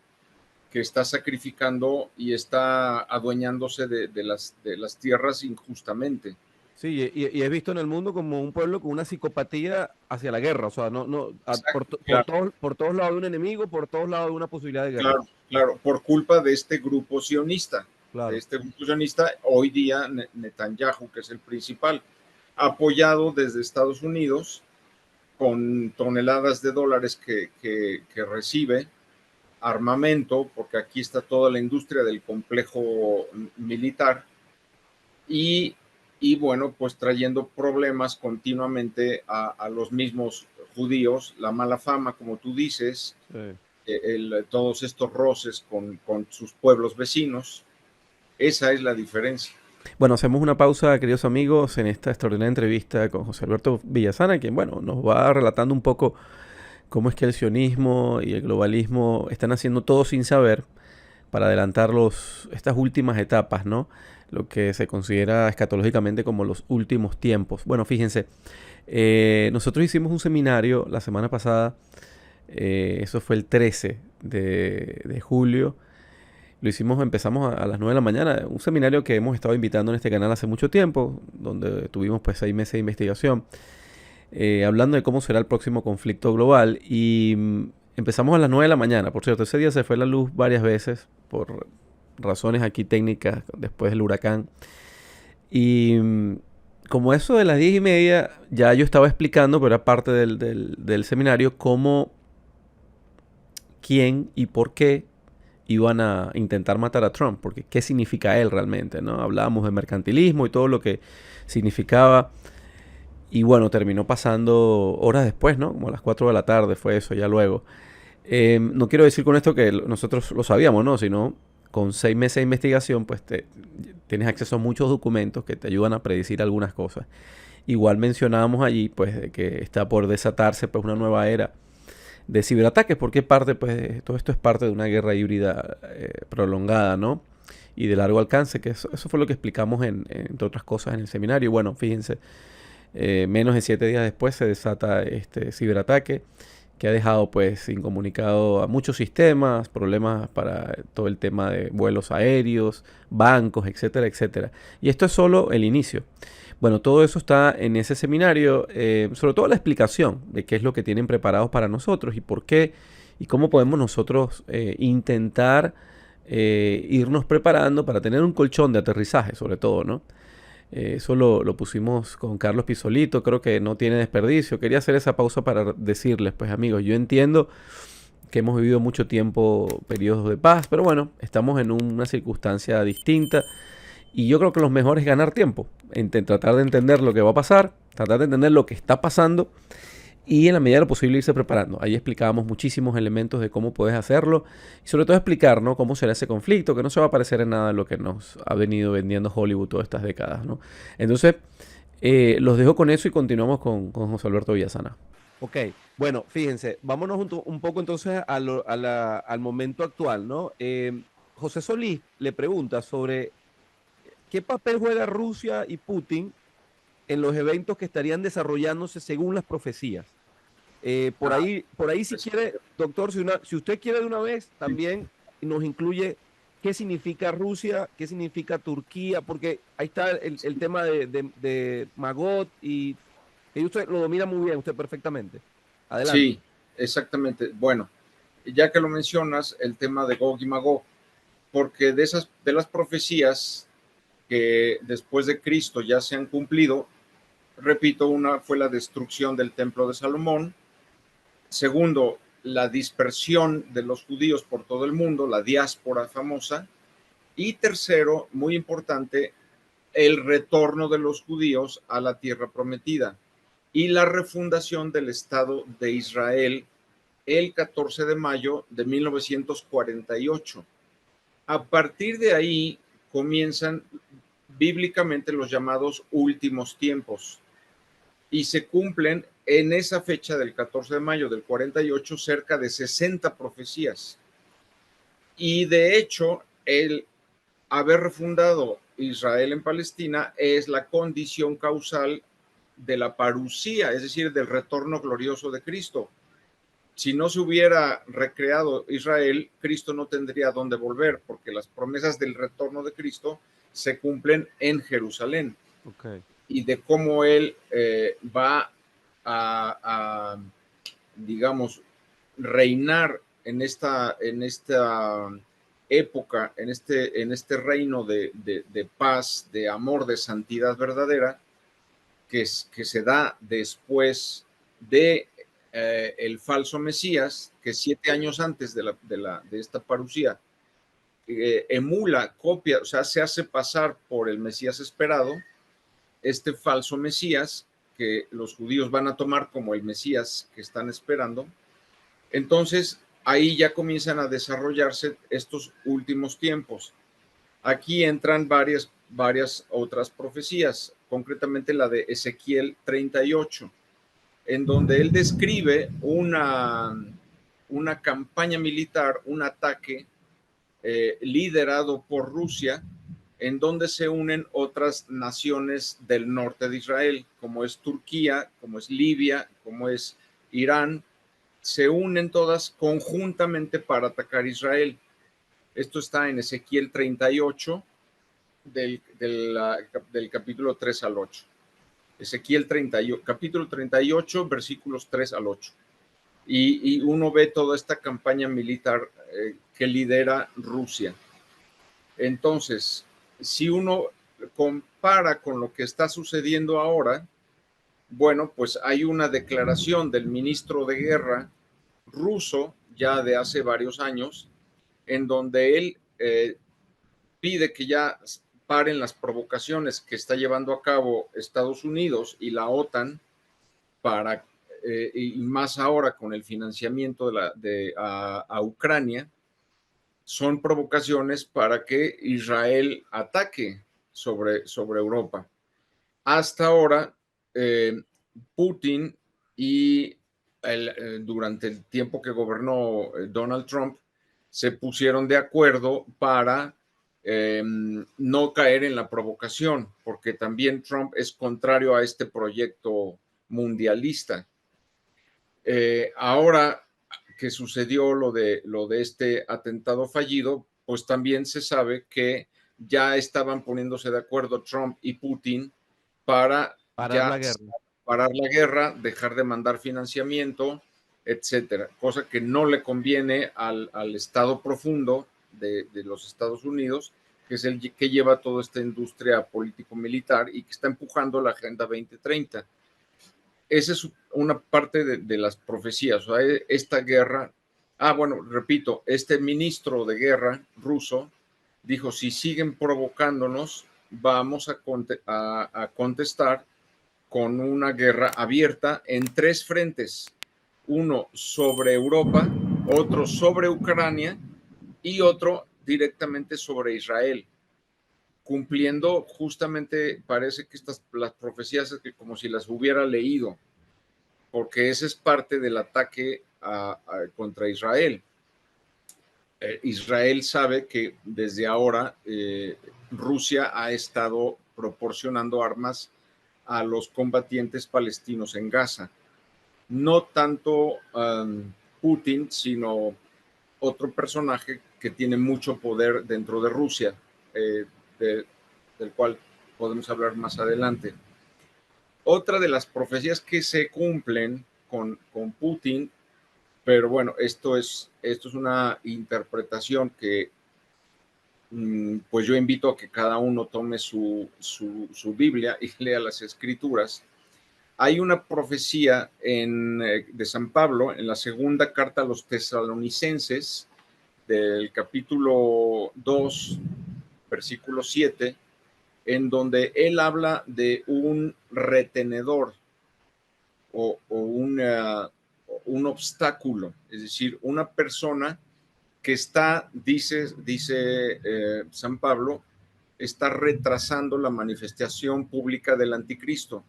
está sacrificando y está adueñándose de las tierras injustamente. Sí, y es visto en el mundo como un pueblo con una psicopatía hacia la guerra. O sea, Exacto, claro, por todos lados de un enemigo, por todos lados de una posibilidad de guerra. claro, claro, por culpa de este grupo sionista. De Claro. este grupo sionista, hoy día Netanyahu, que es el principal, apoyado desde Estados Unidos con toneladas de dólares que recibe, armamento, porque aquí está toda la industria del complejo militar, y, y bueno, pues trayendo problemas continuamente a los mismos judíos, la mala fama, como tú dices, Sí. todos estos roces con sus pueblos vecinos. Esa es la diferencia. Bueno, hacemos una pausa, queridos amigos, en esta extraordinaria entrevista con José Alberto Villasana, quien, bueno, nos va relatando un poco cómo es que el sionismo y el globalismo están haciendo todo sin saber para adelantar estas últimas etapas, ¿no? Lo que se considera escatológicamente como los últimos tiempos. Bueno, fíjense, nosotros hicimos un seminario la semana pasada, eso fue el 13 de julio. Empezamos a las 9 de la mañana, un seminario que hemos estado invitando en este canal hace mucho tiempo, donde tuvimos pues 6 meses de investigación, hablando de cómo será el próximo conflicto global. Y empezamos a las 9 de la mañana, por cierto, ese día se fue la luz varias veces por razones aquí técnicas después del huracán. Y como eso de las 10:30, ya yo estaba explicando, pero era parte del seminario, cómo quién y por qué iban a intentar matar a Trump, porque qué significa él realmente, ¿no? Hablábamos de mercantilismo y todo lo que significaba. Y bueno, terminó pasando horas después, ¿no? Como a las 4 de la tarde fue eso, ya luego. No quiero decir con esto que nosotros lo sabíamos, ¿no? Sino con 6 meses de investigación, pues tienes acceso a muchos documentos que te ayudan a predecir algunas cosas. Igual mencionábamos allí, pues, de que está por desatarse, pues, una nueva era de ciberataques, porque parte, pues, todo esto es parte de una guerra híbrida prolongada, ¿no? Y de largo alcance, que eso fue lo que explicamos entre otras cosas en el seminario. Y bueno, fíjense, menos de 7 días después se desata este ciberataque que ha dejado pues incomunicado a muchos sistemas, problemas para todo el tema de vuelos aéreos, bancos, etcétera, etcétera. Y esto es solo el inicio. Bueno, todo eso está en ese seminario, sobre todo la explicación de qué es lo que tienen preparados para nosotros y por qué y cómo podemos nosotros intentar irnos preparando para tener un colchón de aterrizaje, sobre todo, ¿no? Eso lo pusimos con Carlos Pisolito, creo que no tiene desperdicio. Quería hacer esa pausa para decirles, pues amigos, yo entiendo que hemos vivido mucho tiempo periodos de paz, pero bueno, estamos en una circunstancia distinta y yo creo que lo mejor es ganar tiempo, tratar de entender lo que va a pasar, tratar de entender lo que está pasando y en la medida de lo posible irse preparando. Ahí explicábamos muchísimos elementos de cómo puedes hacerlo y sobre todo explicar, ¿no?, cómo será ese conflicto, que no se va a parecer en nada de lo que nos ha venido vendiendo Hollywood todas estas décadas, ¿no? Entonces, los dejo con eso y continuamos con José Alberto Villasana. Ok, bueno, fíjense, vámonos un poco entonces al momento actual, ¿no? José Solís le pregunta sobre qué papel juega Rusia y Putin en los eventos que estarían desarrollándose según las profecías. Por ahí si quiere, doctor, si usted quiere de una vez, también nos incluye qué significa Rusia, qué significa Turquía, porque ahí está el tema de Magot y usted lo domina muy bien, usted perfectamente. Adelante. Sí, exactamente. Bueno, ya que lo mencionas, el tema de Gog y Magog, porque de las profecías que después de Cristo ya se han cumplido, repito, una fue la destrucción del templo de Salomón. Segundo, la dispersión de los judíos por todo el mundo, la diáspora famosa. Y tercero, muy importante, el retorno de los judíos a la tierra prometida y la refundación del Estado de Israel el 14 de mayo de 1948. A partir de ahí comienzan bíblicamente los llamados últimos tiempos y se cumplen en esa fecha del 14 de mayo del 48 cerca de 60 profecías. Y de hecho, el haber refundado Israel en Palestina es la condición causal de la parusía, es decir, del retorno glorioso de Cristo. Si no se hubiera recreado Israel, Cristo no tendría dónde volver, porque las promesas del retorno de Cristo se cumplen en Jerusalén. Okay. Y de cómo Él va a, digamos, reinar en esta época, en este reino de paz, de amor, de santidad verdadera, que se da después de el falso Mesías, que 7 años antes de esta parusía emula, copia, o sea, se hace pasar por el Mesías esperado, este falso Mesías que los judíos van a tomar como el Mesías que están esperando. Entonces, ahí ya comienzan a desarrollarse estos últimos tiempos. Aquí entran varias otras profecías, concretamente la de Ezequiel 38, en donde él describe una campaña militar, un ataque liderado por Rusia, en donde se unen otras naciones del norte de Israel, como es Turquía, como es Libia, como es Irán, se unen todas conjuntamente para atacar Israel. Esto está en Ezequiel 38, del capítulo 3 al 8. Ezequiel 38, capítulo 38, versículos 3 al 8. Y uno ve toda esta campaña militar que lidera Rusia. Entonces, si uno compara con lo que está sucediendo ahora, bueno, pues hay una declaración del ministro de guerra ruso ya de hace varios años, en donde él pide que ya paren las provocaciones que está llevando a cabo Estados Unidos y la OTAN para, y más ahora con el financiamiento a Ucrania, son provocaciones para que Israel ataque sobre Europa. Hasta ahora, Putin y durante el tiempo que gobernó Donald Trump, se pusieron de acuerdo para no caer en la provocación, porque también Trump es contrario a este proyecto mundialista. Ahora que sucedió lo de este atentado fallido, pues también se sabe que ya estaban poniéndose de acuerdo Trump y Putin para Parar ya la guerra. parar la guerra, dejar de mandar financiamiento, etcétera, cosa que no le conviene al Estado profundo de los Estados Unidos, que es el que lleva toda esta industria político-militar y que está empujando la Agenda 2030. Esa es una parte de las profecías. O sea, esta guerra, bueno, repito, este ministro de guerra ruso dijo, si siguen provocándonos, vamos a contestar con una guerra abierta en 3 frentes. Uno sobre Europa, otro sobre Ucrania y otro directamente sobre Israel, cumpliendo justamente, parece que las profecías es que como si las hubiera leído, porque ese es parte del ataque contra Israel. Israel sabe que desde ahora Rusia ha estado proporcionando armas a los combatientes palestinos en Gaza. No tanto Putin, sino otro personaje que tiene mucho poder dentro de Rusia, del cual podemos hablar más adelante. Otra de las profecías que se cumplen con Putin, pero bueno, esto es una interpretación que pues yo invito a que cada uno tome su Biblia y lea las escrituras. Hay una profecía de San Pablo en la segunda carta a los tesalonicenses, del capítulo 2, versículo 7, en donde él habla de un retenedor o un obstáculo, es decir, una persona que está, dice San Pablo, está retrasando la manifestación pública del anticristo.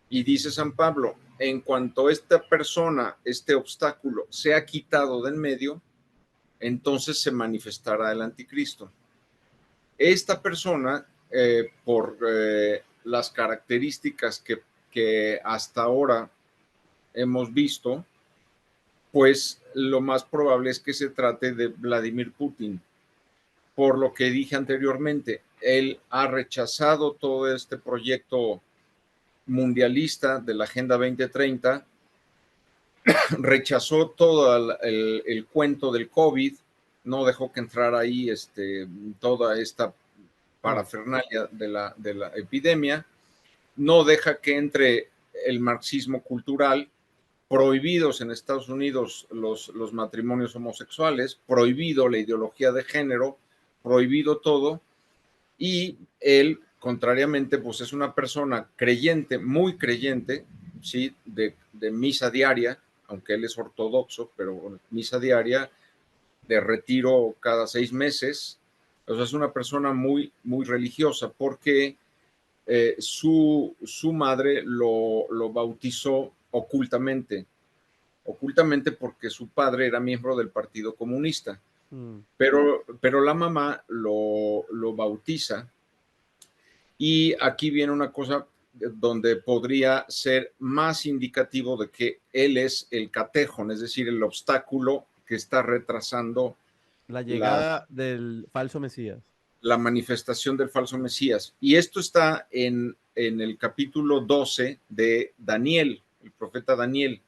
Y dice San Pablo, en cuanto esta persona, este obstáculo, sea quitado de en medio, entonces se manifestará el anticristo. Esta persona, por las características que hasta ahora hemos visto, pues lo más probable es que se trate de Vladimir Putin. Por lo que dije anteriormente, él ha rechazado todo este proyecto mundialista de la Agenda 2030, rechazó todo el cuento del COVID, no dejó que entrara ahí toda esta parafernalia de la epidemia, no deja que entre el marxismo cultural, prohibidos en Estados Unidos los matrimonios homosexuales, prohibido la ideología de género, prohibido todo, y él, contrariamente, pues es una persona creyente, muy creyente, ¿sí? de misa diaria, aunque él es ortodoxo, pero misa diaria, de retiro cada 6 meses, o sea, es una persona muy, muy religiosa, porque su madre lo bautizó ocultamente porque su padre era miembro del Partido Comunista, pero la mamá lo bautiza, y aquí viene una cosa donde podría ser más indicativo de que él es el catejón, es decir, el obstáculo que está retrasando La llegada del falso Mesías. la manifestación del falso Mesías. Y esto está en el capítulo 12 de Daniel, el profeta Daniel,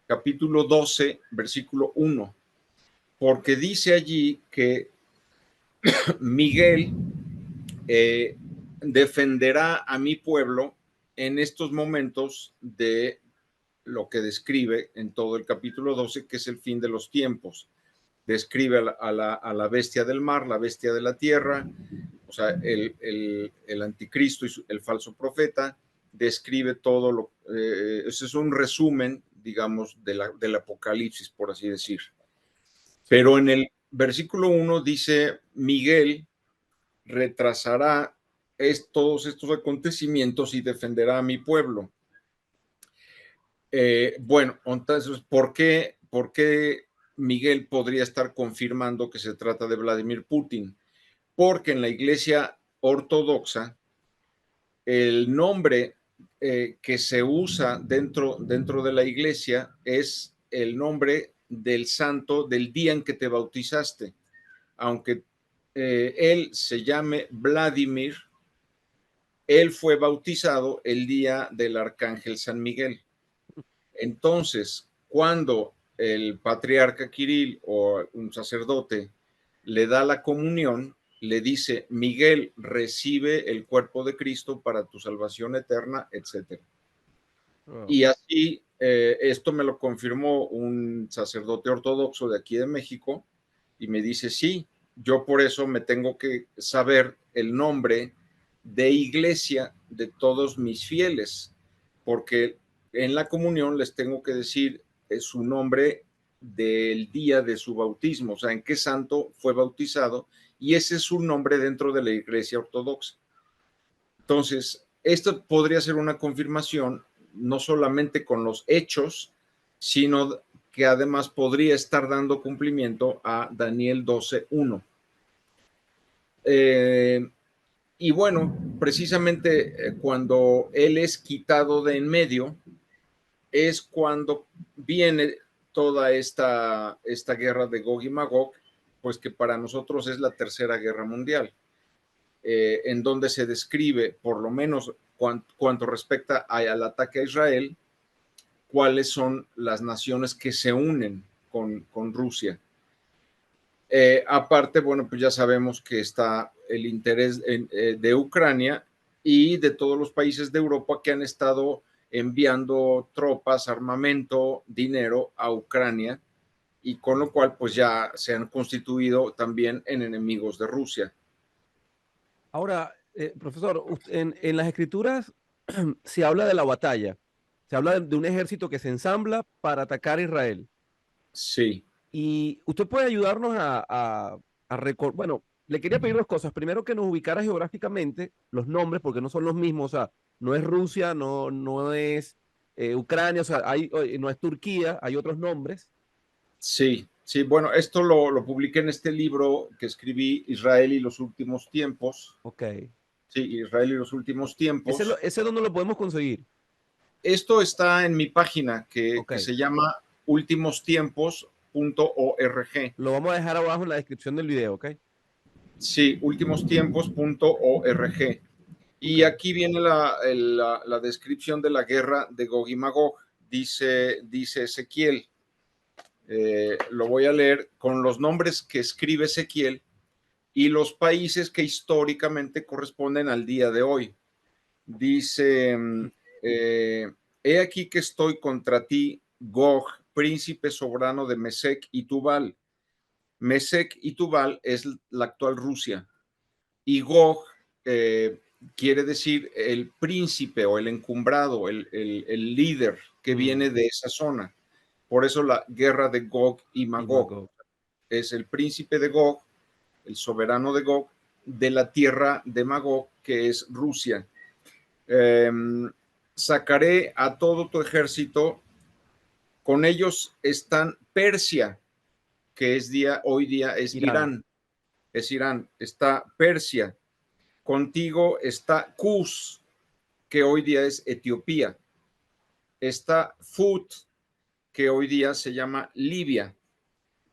capítulo 12, versículo 1, porque dice allí que Miguel defenderá a mi pueblo en estos momentos de lo que describe en todo el capítulo 12, que es el fin de los tiempos. Describe a la bestia del mar, la bestia de la tierra, o sea, el anticristo y el falso profeta, describe todo lo, ese es un resumen, digamos, del Apocalipsis, por así decir. Pero en el versículo 1 dice, Miguel retrasará todos estos acontecimientos y defenderá a mi pueblo. Bueno, entonces, ¿por qué Miguel podría estar confirmando que se trata de Vladimir Putin? Porque en la Iglesia ortodoxa el nombre que se usa dentro de la Iglesia es el nombre del santo del día en que te bautizaste. Aunque él se llame Vladimir, él fue bautizado el día del arcángel San Miguel. Entonces, cuando el patriarca Kirill o un sacerdote le da la comunión, le dice, Miguel, recibe el cuerpo de Cristo para tu salvación eterna, etc. Wow. Y así, esto me lo confirmó un sacerdote ortodoxo de aquí de México, y me dice, sí, yo por eso me tengo que saber el nombre de iglesia de todos mis fieles, porque en la comunión les tengo que decir su nombre del día de su bautismo, o sea, en qué santo fue bautizado, y ese es su nombre dentro de la iglesia ortodoxa. Entonces, esto podría ser una confirmación no solamente con los hechos, sino que además podría estar dando cumplimiento a Daniel 12:1. Y bueno, precisamente cuando él es quitado de en medio, es cuando viene toda esta guerra de Gog y Magog, pues que para nosotros es la Tercera Guerra Mundial, en donde se describe, por lo menos cuanto respecta al ataque a Israel, cuáles son las naciones que se unen con Rusia. Aparte, bueno, pues ya sabemos que está el interés de Ucrania y de todos los países de Europa que han estado enviando tropas, armamento, dinero a Ucrania, y con lo cual pues ya se han constituido también en enemigos de Rusia. Ahora, profesor, en las escrituras se habla de la batalla, se habla de un ejército que se ensambla para atacar a Israel. Sí. Y usted puede ayudarnos a recordar, bueno, le quería pedir dos cosas. Primero, que nos ubicara geográficamente los nombres, porque no son los mismos, o sea, no es Rusia, no es Ucrania, o sea, no es Turquía, hay otros nombres. Sí, sí, bueno, esto lo publiqué en este libro que escribí, Israel y los últimos tiempos. Ok. Sí, Israel y los últimos tiempos. ¿Ese dónde lo podemos conseguir? Esto está en mi página que se llama ultimostiempos.org. Lo vamos a dejar abajo en la descripción del video, ¿ok? Sí, ultimostiempos.org. Y aquí viene la descripción de la guerra de Gog y Magog. Dice Ezequiel, lo voy a leer con los nombres que escribe Ezequiel y los países que históricamente corresponden al día de hoy. Dice, he aquí que estoy contra ti, Gog, príncipe soberano de Mesec y Tubal. Mesec y Tubal es la actual Rusia. Y Gog quiere decir el príncipe o el encumbrado, el líder que viene de esa zona. Por eso la guerra de Gog y Magog. Es el príncipe de Gog, el soberano de Gog, de la tierra de Magog, que es Rusia. Sacaré a todo tu ejército, con ellos están Persia, que es hoy día es Irán, está Persia, contigo está Cus, que hoy día es Etiopía, está Fut, que hoy día se llama Libia,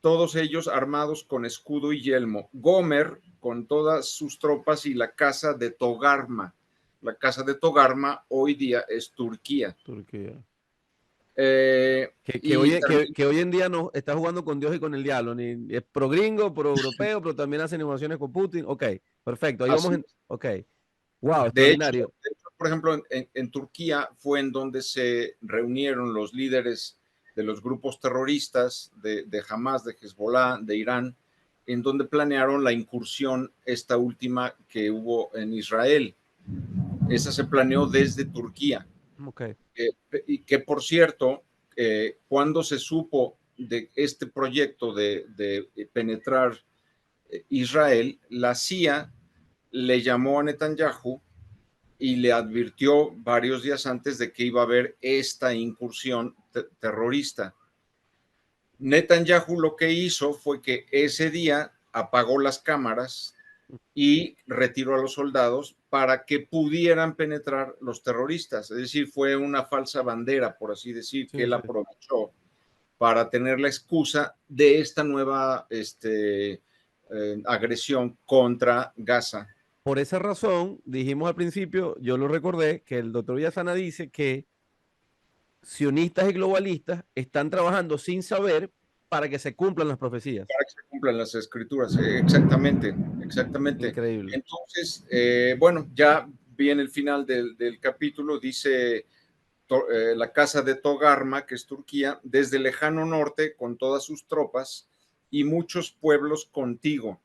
todos ellos armados con escudo y yelmo, Gomer con todas sus tropas y la casa de Togarma. La casa de Togarma hoy día es Turquía. Que hoy en día no está jugando con Dios y con el diablo, ni es pro gringo, pro europeo, pero también hace negociaciones con Putin. Ok, perfecto. Ahí vamos. Ok, wow, extraordinario. De hecho, por ejemplo, en Turquía fue en donde se reunieron los líderes de los grupos terroristas de Hamas, de Hezbollah, de Irán, en donde planearon la incursión, esta última que hubo en Israel. Esa se planeó desde Turquía. Okay. Y que, por cierto, cuando se supo de este proyecto de penetrar Israel, la CIA le llamó a Netanyahu y le advirtió varios días antes de que iba a haber esta incursión terrorista. Netanyahu lo que hizo fue que ese día apagó las cámaras y retiró a los soldados para que pudieran penetrar los terroristas. Es decir, fue una falsa bandera, por así decir, Sí, que él sí. aprovechó para tener la excusa de esta nueva agresión contra Gaza. Por esa razón, dijimos al principio, yo lo recordé, que el doctor Villasana dice que sionistas y globalistas están trabajando sin saber para que se cumplan las profecías. Para que se cumplan las escrituras, exactamente, exactamente. Increíble. Entonces, bueno, ya viene el final del capítulo, dice la casa de Togarma, que es Turquía, desde el lejano norte con todas sus tropas y muchos pueblos contigo.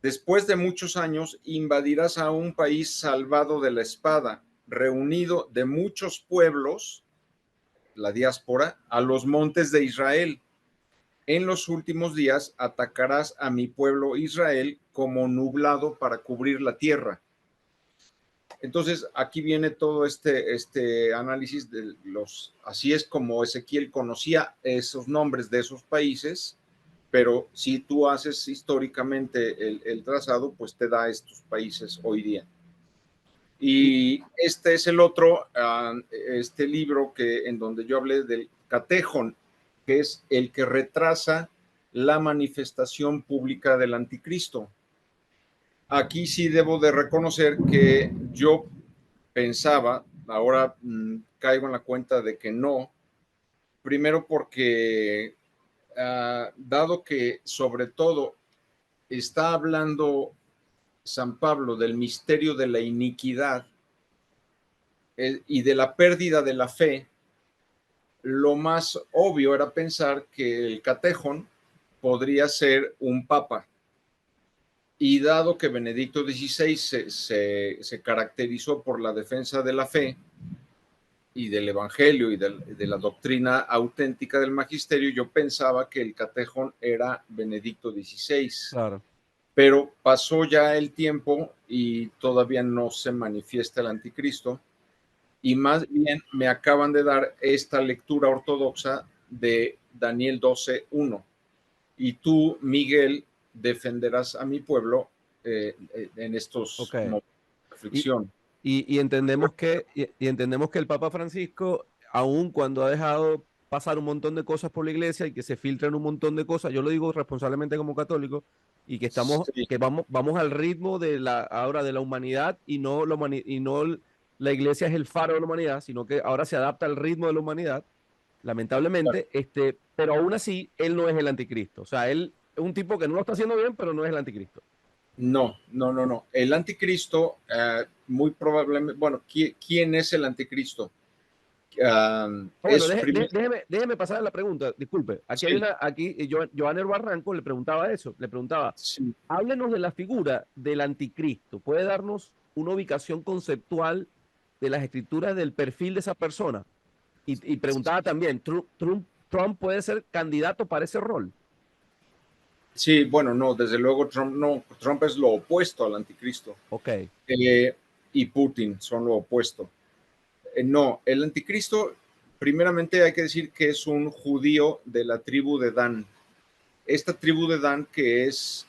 Después de muchos años invadirás a un país salvado de la espada, reunido de muchos pueblos, la diáspora, a los montes de Israel. En los últimos días atacarás a mi pueblo Israel como nublado para cubrir la tierra. Entonces, aquí viene todo este análisis de así es como Ezequiel conocía esos nombres de esos países, pero si tú haces históricamente el trazado, pues te da estos países hoy día. Y este es el otro, este libro en donde yo hablé del Catejón, que es el que retrasa la manifestación pública del anticristo. Aquí sí debo de reconocer que yo pensaba, ahora caigo en la cuenta de que no, primero porque dado que sobre todo está hablando San Pablo del misterio de la iniquidad y de la pérdida de la fe, lo más obvio era pensar que el catejón podría ser un papa. Y dado que Benedicto XVI se caracterizó por la defensa de la fe y del evangelio y de la doctrina auténtica del magisterio, yo pensaba que el catejón era Benedicto XVI. Claro. Pero pasó ya el tiempo y todavía no se manifiesta el anticristo. Y más bien me acaban de dar esta lectura ortodoxa de Daniel 12:1. Y tú, Miguel, defenderás a mi pueblo en estos Okay. momentos de aflicción. Y entendemos y entendemos que el Papa Francisco, aun cuando ha dejado pasar un montón de cosas por la iglesia y que se filtran un montón de cosas, yo lo digo responsablemente como católico, y que Sí. que vamos al ritmo de ahora de la humanidad y no la iglesia es el faro de la humanidad, sino que ahora se adapta al ritmo de la humanidad, lamentablemente, pero aún así, él no es el anticristo. O sea, él es un tipo que no lo está haciendo bien, pero no es el anticristo. No, no, no, no. El anticristo, muy probablemente, bueno, ¿quién es el anticristo? Bueno, Es primero. déjeme pasar la pregunta. Disculpe, aquí hay Sí, Joaner Barranco le preguntaba eso, le preguntaba, sí. háblenos de la figura del anticristo. ¿Puede darnos una ubicación conceptual de las escrituras del perfil de esa persona? Y preguntaba también, ¿Trump puede ser candidato para ese rol? Sí, bueno, no, desde luego Trump no, Trump es lo opuesto al anticristo. Ok, Y Putin son lo opuesto. No, el anticristo, primeramente hay que decir que es un judío de la tribu de Dan. Esta tribu de Dan que es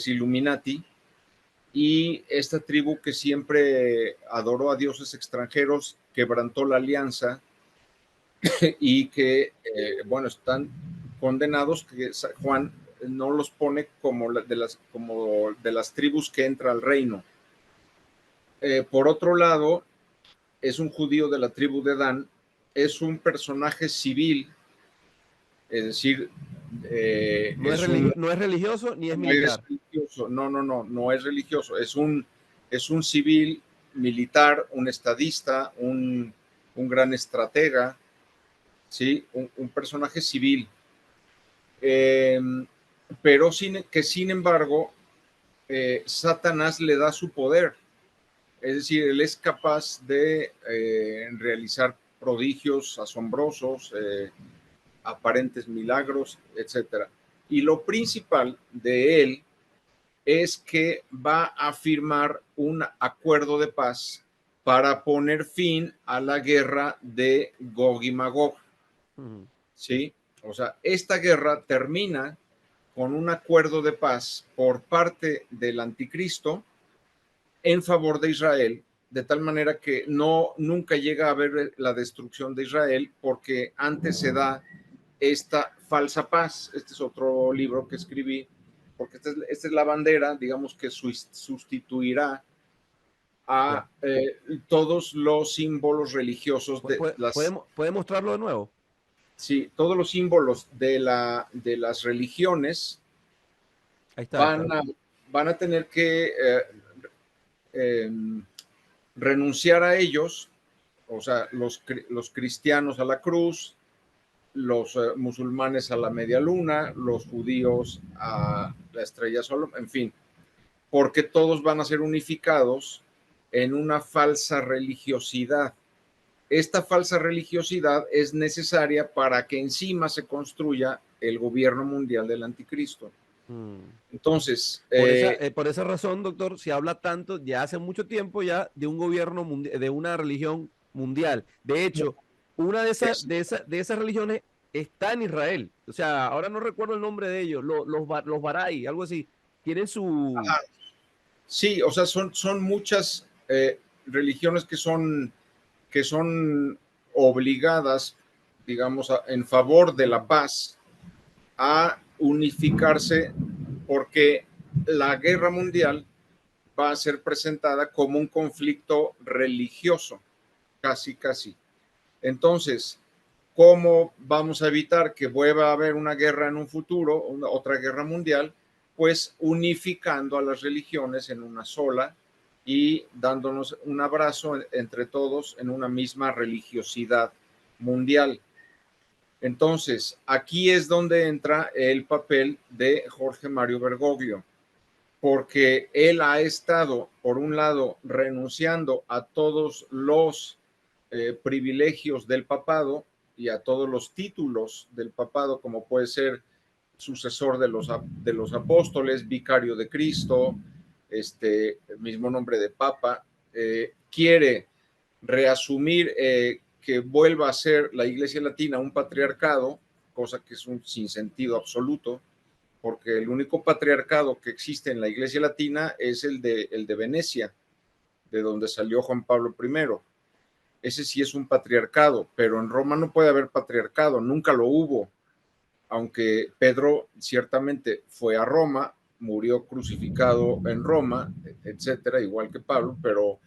Illuminati, y esta tribu que siempre adoró a dioses extranjeros, quebrantó la alianza y que, bueno, están condenados, que Juan no los pone como de las tribus que entra al reino. Por otro lado, es un judío de la tribu de Dan, es un personaje civil, es decir, no es religioso ni es no es militar. religioso, no es religioso, es un civil militar, un estadista, un gran estratega, ¿sí? Un personaje civil, pero sin embargo, Satanás le da su poder, es decir, él es capaz de realizar prodigios asombrosos, aparentes milagros, etcétera. Y lo principal de él es que va a firmar un acuerdo de paz para poner fin a la guerra de Gog y Magog. ¿Sí? O sea, esta guerra termina con un acuerdo de paz por parte del anticristo en favor de Israel, de tal manera que nunca llega a haber la destrucción de Israel, porque antes se da esta falsa paz. Este es otro libro que escribí, porque esta es la bandera, digamos, que sustituirá a todos los símbolos religiosos de las... ¿Puede mostrarlo de nuevo? Sí, todos los símbolos de las religiones Ahí está. van a tener que eh, renunciar a ellos, o sea, los cristianos a la cruz, los musulmanes a la media luna, los judíos a la estrella solar, en fin, porque todos van a ser unificados en una falsa religiosidad. Esta falsa religiosidad es necesaria para que encima se construya el gobierno mundial del anticristo. Entonces, por esa razón, doctor, se habla tanto ya hace mucho tiempo ya de un gobierno mundial, de una religión mundial. De hecho, una de esas religiones está en Israel. O sea, ahora no recuerdo el nombre de ellos, los Barai, algo así. Tienen su... Ajá. Sí, o sea, son muchas religiones que son obligadas, digamos, en favor de la paz, a unificarse, porque la guerra mundial va a ser presentada como un conflicto religioso, casi, casi. Entonces, ¿cómo vamos a evitar que vuelva a haber una guerra en un futuro, otra guerra mundial? Pues unificando a las religiones en una sola y dándonos un abrazo entre todos en una misma religiosidad mundial. Entonces, aquí es donde entra el papel de Jorge Mario Bergoglio, porque él ha estado, por un lado, renunciando a todos los privilegios del papado y a todos los títulos del papado, como puede ser sucesor de los apóstoles, vicario de Cristo, el mismo nombre de papa, quiere reasumir que vuelva a ser la Iglesia Latina un patriarcado, cosa que es un sinsentido absoluto, porque el único patriarcado que existe en la Iglesia Latina es el de Venecia, de donde salió Juan Pablo I. Ese sí es un patriarcado, pero en Roma no puede haber patriarcado, nunca lo hubo, aunque Pedro ciertamente fue a Roma, murió crucificado en Roma, etcétera, igual que Pablo, pero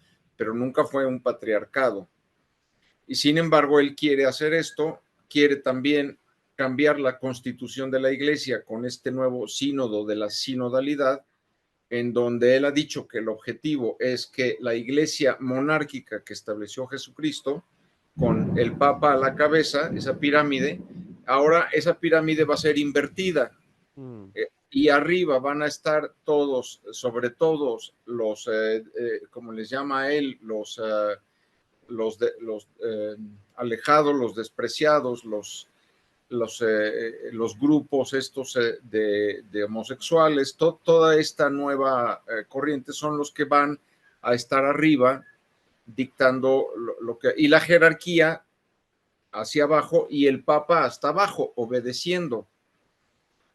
nunca fue un patriarcado. Y sin embargo, él quiere hacer esto, quiere también cambiar la constitución de la Iglesia con este nuevo sínodo de la sinodalidad, en donde él ha dicho que el objetivo es que la Iglesia monárquica que estableció Jesucristo, con el Papa a la cabeza, esa pirámide, ahora esa pirámide va a ser invertida. Y arriba van a estar todos, sobre todos los, como les llama a él, los alejados, los despreciados, los grupos estos de homosexuales, toda esta nueva corriente son los que van a estar arriba dictando lo que... Y la jerarquía hacia abajo y el Papa hasta abajo, obedeciendo.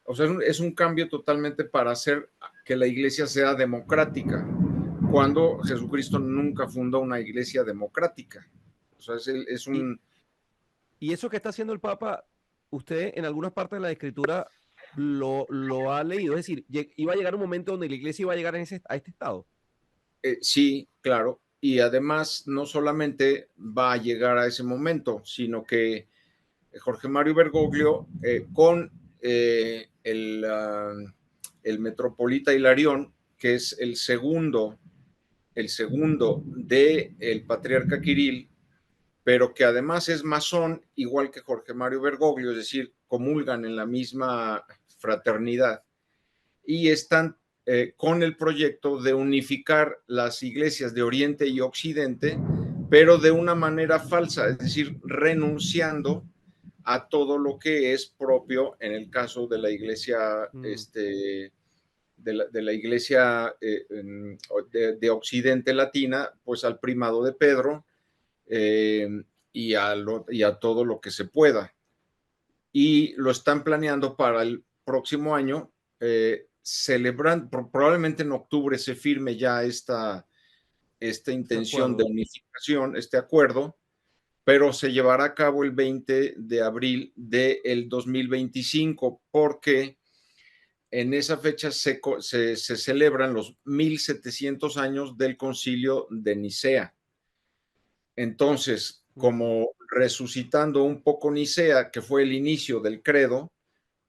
O sea, es un cambio totalmente para hacer que la iglesia sea democrática, cuando Jesucristo nunca fundó una iglesia democrática. O sea, es un... Y eso que está haciendo el Papa, usted en algunas partes de la escritura lo ha leído. Es decir, iba a llegar un momento donde la iglesia iba a llegar a este estado. Sí, claro. Y además, no solamente va a llegar a ese momento, sino que Jorge Mario Bergoglio, con el metropolita Hilarión, que es el segundo el segundo del patriarca Kirill, pero que además es masón, igual que Jorge Mario Bergoglio, es decir, comulgan en la misma fraternidad y están con el proyecto de unificar las iglesias de Oriente y Occidente, pero de una manera falsa, es decir, renunciando a todo lo que es propio en el caso de la iglesia, de la iglesia de Occidente Latina, pues al primado de Pedro, eh, y a todo lo que se pueda. Y lo están planeando para el próximo año, celebran, probablemente en octubre se firme ya esta intención de unificación, este acuerdo, pero se llevará a cabo el 20 de abril del 2025, porque en esa fecha se celebran los 1700 años del concilio de Nicea. Entonces, como resucitando un poco Nicea, que fue el inicio del credo,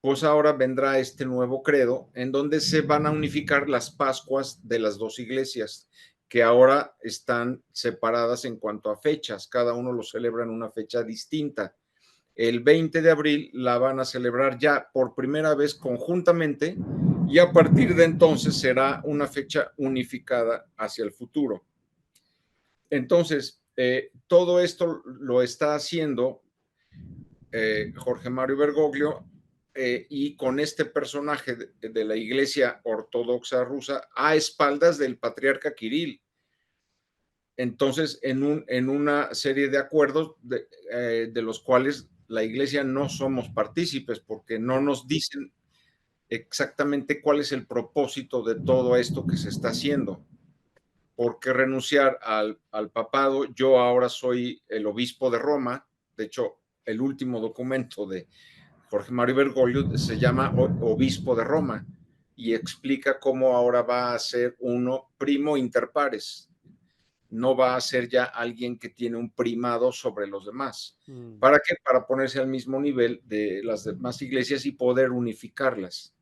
pues ahora vendrá este nuevo credo en donde se van a unificar las Pascuas de las dos iglesias, que ahora están separadas en cuanto a fechas, cada uno lo celebra en una fecha distinta. El 20 de abril la van a celebrar ya por primera vez conjuntamente y a partir de entonces será una fecha unificada hacia el futuro. Entonces, todo esto lo está haciendo Jorge Mario Bergoglio, y con este personaje de la Iglesia Ortodoxa rusa a espaldas del patriarca Kirill. Entonces, en una serie de acuerdos de los cuales la Iglesia no somos partícipes porque no nos dicen exactamente cuál es el propósito de todo esto que se está haciendo. ¿Por qué renunciar al papado? Yo ahora soy el obispo de Roma. De hecho, el último documento de Jorge Mario Bergoglio se llama Obispo de Roma y explica cómo ahora va a ser uno primo inter pares. No va a ser ya alguien que tiene un primado sobre los demás. ¿Para qué? Para ponerse al mismo nivel de las demás iglesias y poder unificarlas.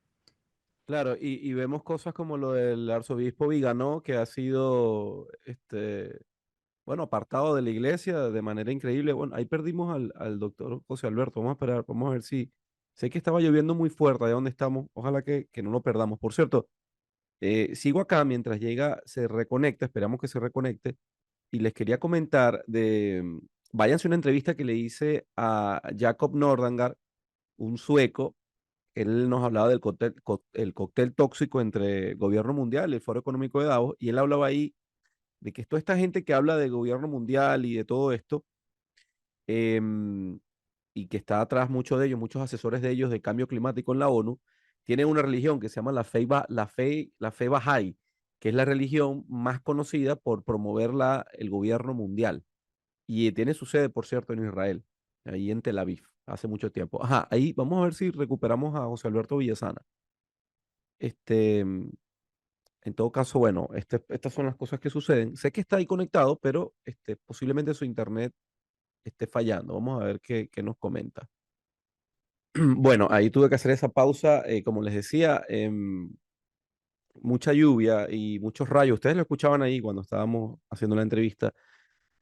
Claro, y vemos cosas como lo del arzobispo Viganó, que ha sido, bueno, apartado de la iglesia de manera increíble. Bueno, ahí perdimos al doctor José Alberto. Vamos a esperar, vamos a ver si. Sé que estaba lloviendo muy fuerte allá donde estamos. Ojalá que no lo perdamos. Por cierto, sigo acá mientras llega, se reconecta. Esperamos que se reconecte. Y les quería comentar váyanse a una entrevista que le hice a Jacob Nordangar, un sueco. Él nos hablaba del el cóctel tóxico entre gobierno mundial y el Foro Económico de Davos. Y él hablaba ahí de que toda esta gente que habla de gobierno mundial y de todo esto, em, y que está atrás muchos de ellos, muchos asesores de ellos de cambio climático en la ONU, tienen una religión que se llama la fe Bahá'í, que es la religión más conocida por promover el gobierno mundial. Y tiene su sede, por cierto, en Israel, ahí en Tel Aviv, hace mucho tiempo. Ajá, ahí vamos a ver si recuperamos a José Alberto Villasana. Este, En todo caso, bueno, estas son las cosas que suceden. Sé que está ahí conectado, pero posiblemente su internet esté fallando. Vamos a ver qué nos comenta. Bueno, ahí tuve que hacer esa pausa. Como les decía, mucha lluvia y muchos rayos. Ustedes lo escuchaban ahí cuando estábamos haciendo la entrevista.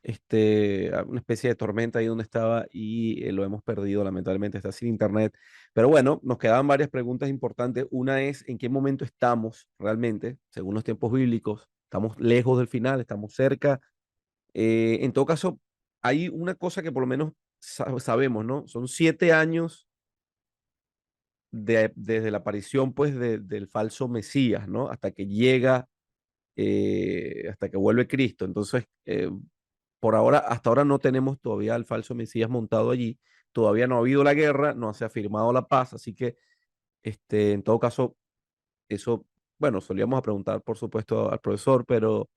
Una especie de tormenta ahí donde estaba y lo hemos perdido, lamentablemente está sin internet. Pero bueno, nos quedaban varias preguntas importantes. Una es, ¿en qué momento estamos realmente, según los tiempos bíblicos? ¿Estamos lejos del final? ¿Estamos cerca? En todo caso, hay una cosa que por lo menos sabemos, ¿no? Son 7 años desde la aparición, pues, del falso Mesías, ¿no? Hasta que llega, hasta que vuelve Cristo. Entonces, por ahora, hasta ahora no tenemos todavía al falso Mesías montado allí. Todavía no ha habido la guerra, no se ha firmado la paz, así que, en todo caso, eso, bueno, solíamos a preguntar, por supuesto, al profesor, pero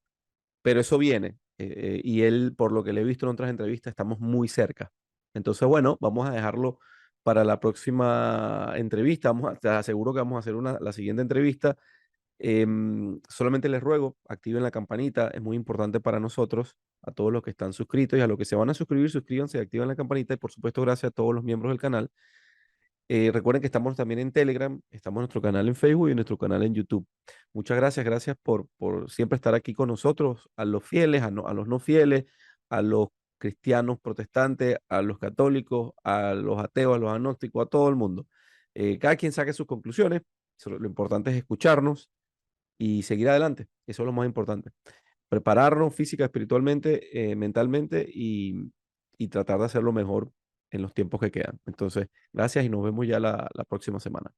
eso viene. Y él, por lo que le he visto en otras entrevistas, estamos muy cerca. Entonces, bueno, vamos a dejarlo para la próxima entrevista. Te aseguro que vamos a hacer la siguiente entrevista. Solamente les ruego, activen la campanita, es muy importante para nosotros, a todos los que están suscritos y a los que se van a suscribir, suscríbanse y activen la campanita. Y por supuesto, gracias a todos los miembros del canal. Recuerden que estamos también en Telegram, estamos en nuestro canal en Facebook y en nuestro canal en YouTube. Muchas gracias, gracias por siempre estar aquí con nosotros, a los fieles, a los no fieles, a los cristianos protestantes, a los católicos, a los ateos, a los agnósticos, a todo el mundo. Cada quien saque sus conclusiones, lo importante es escucharnos y seguir adelante, eso es lo más importante. Prepararnos física, espiritualmente, mentalmente y tratar de hacerlo mejor en los tiempos que quedan. Entonces, gracias y nos vemos ya la próxima semana.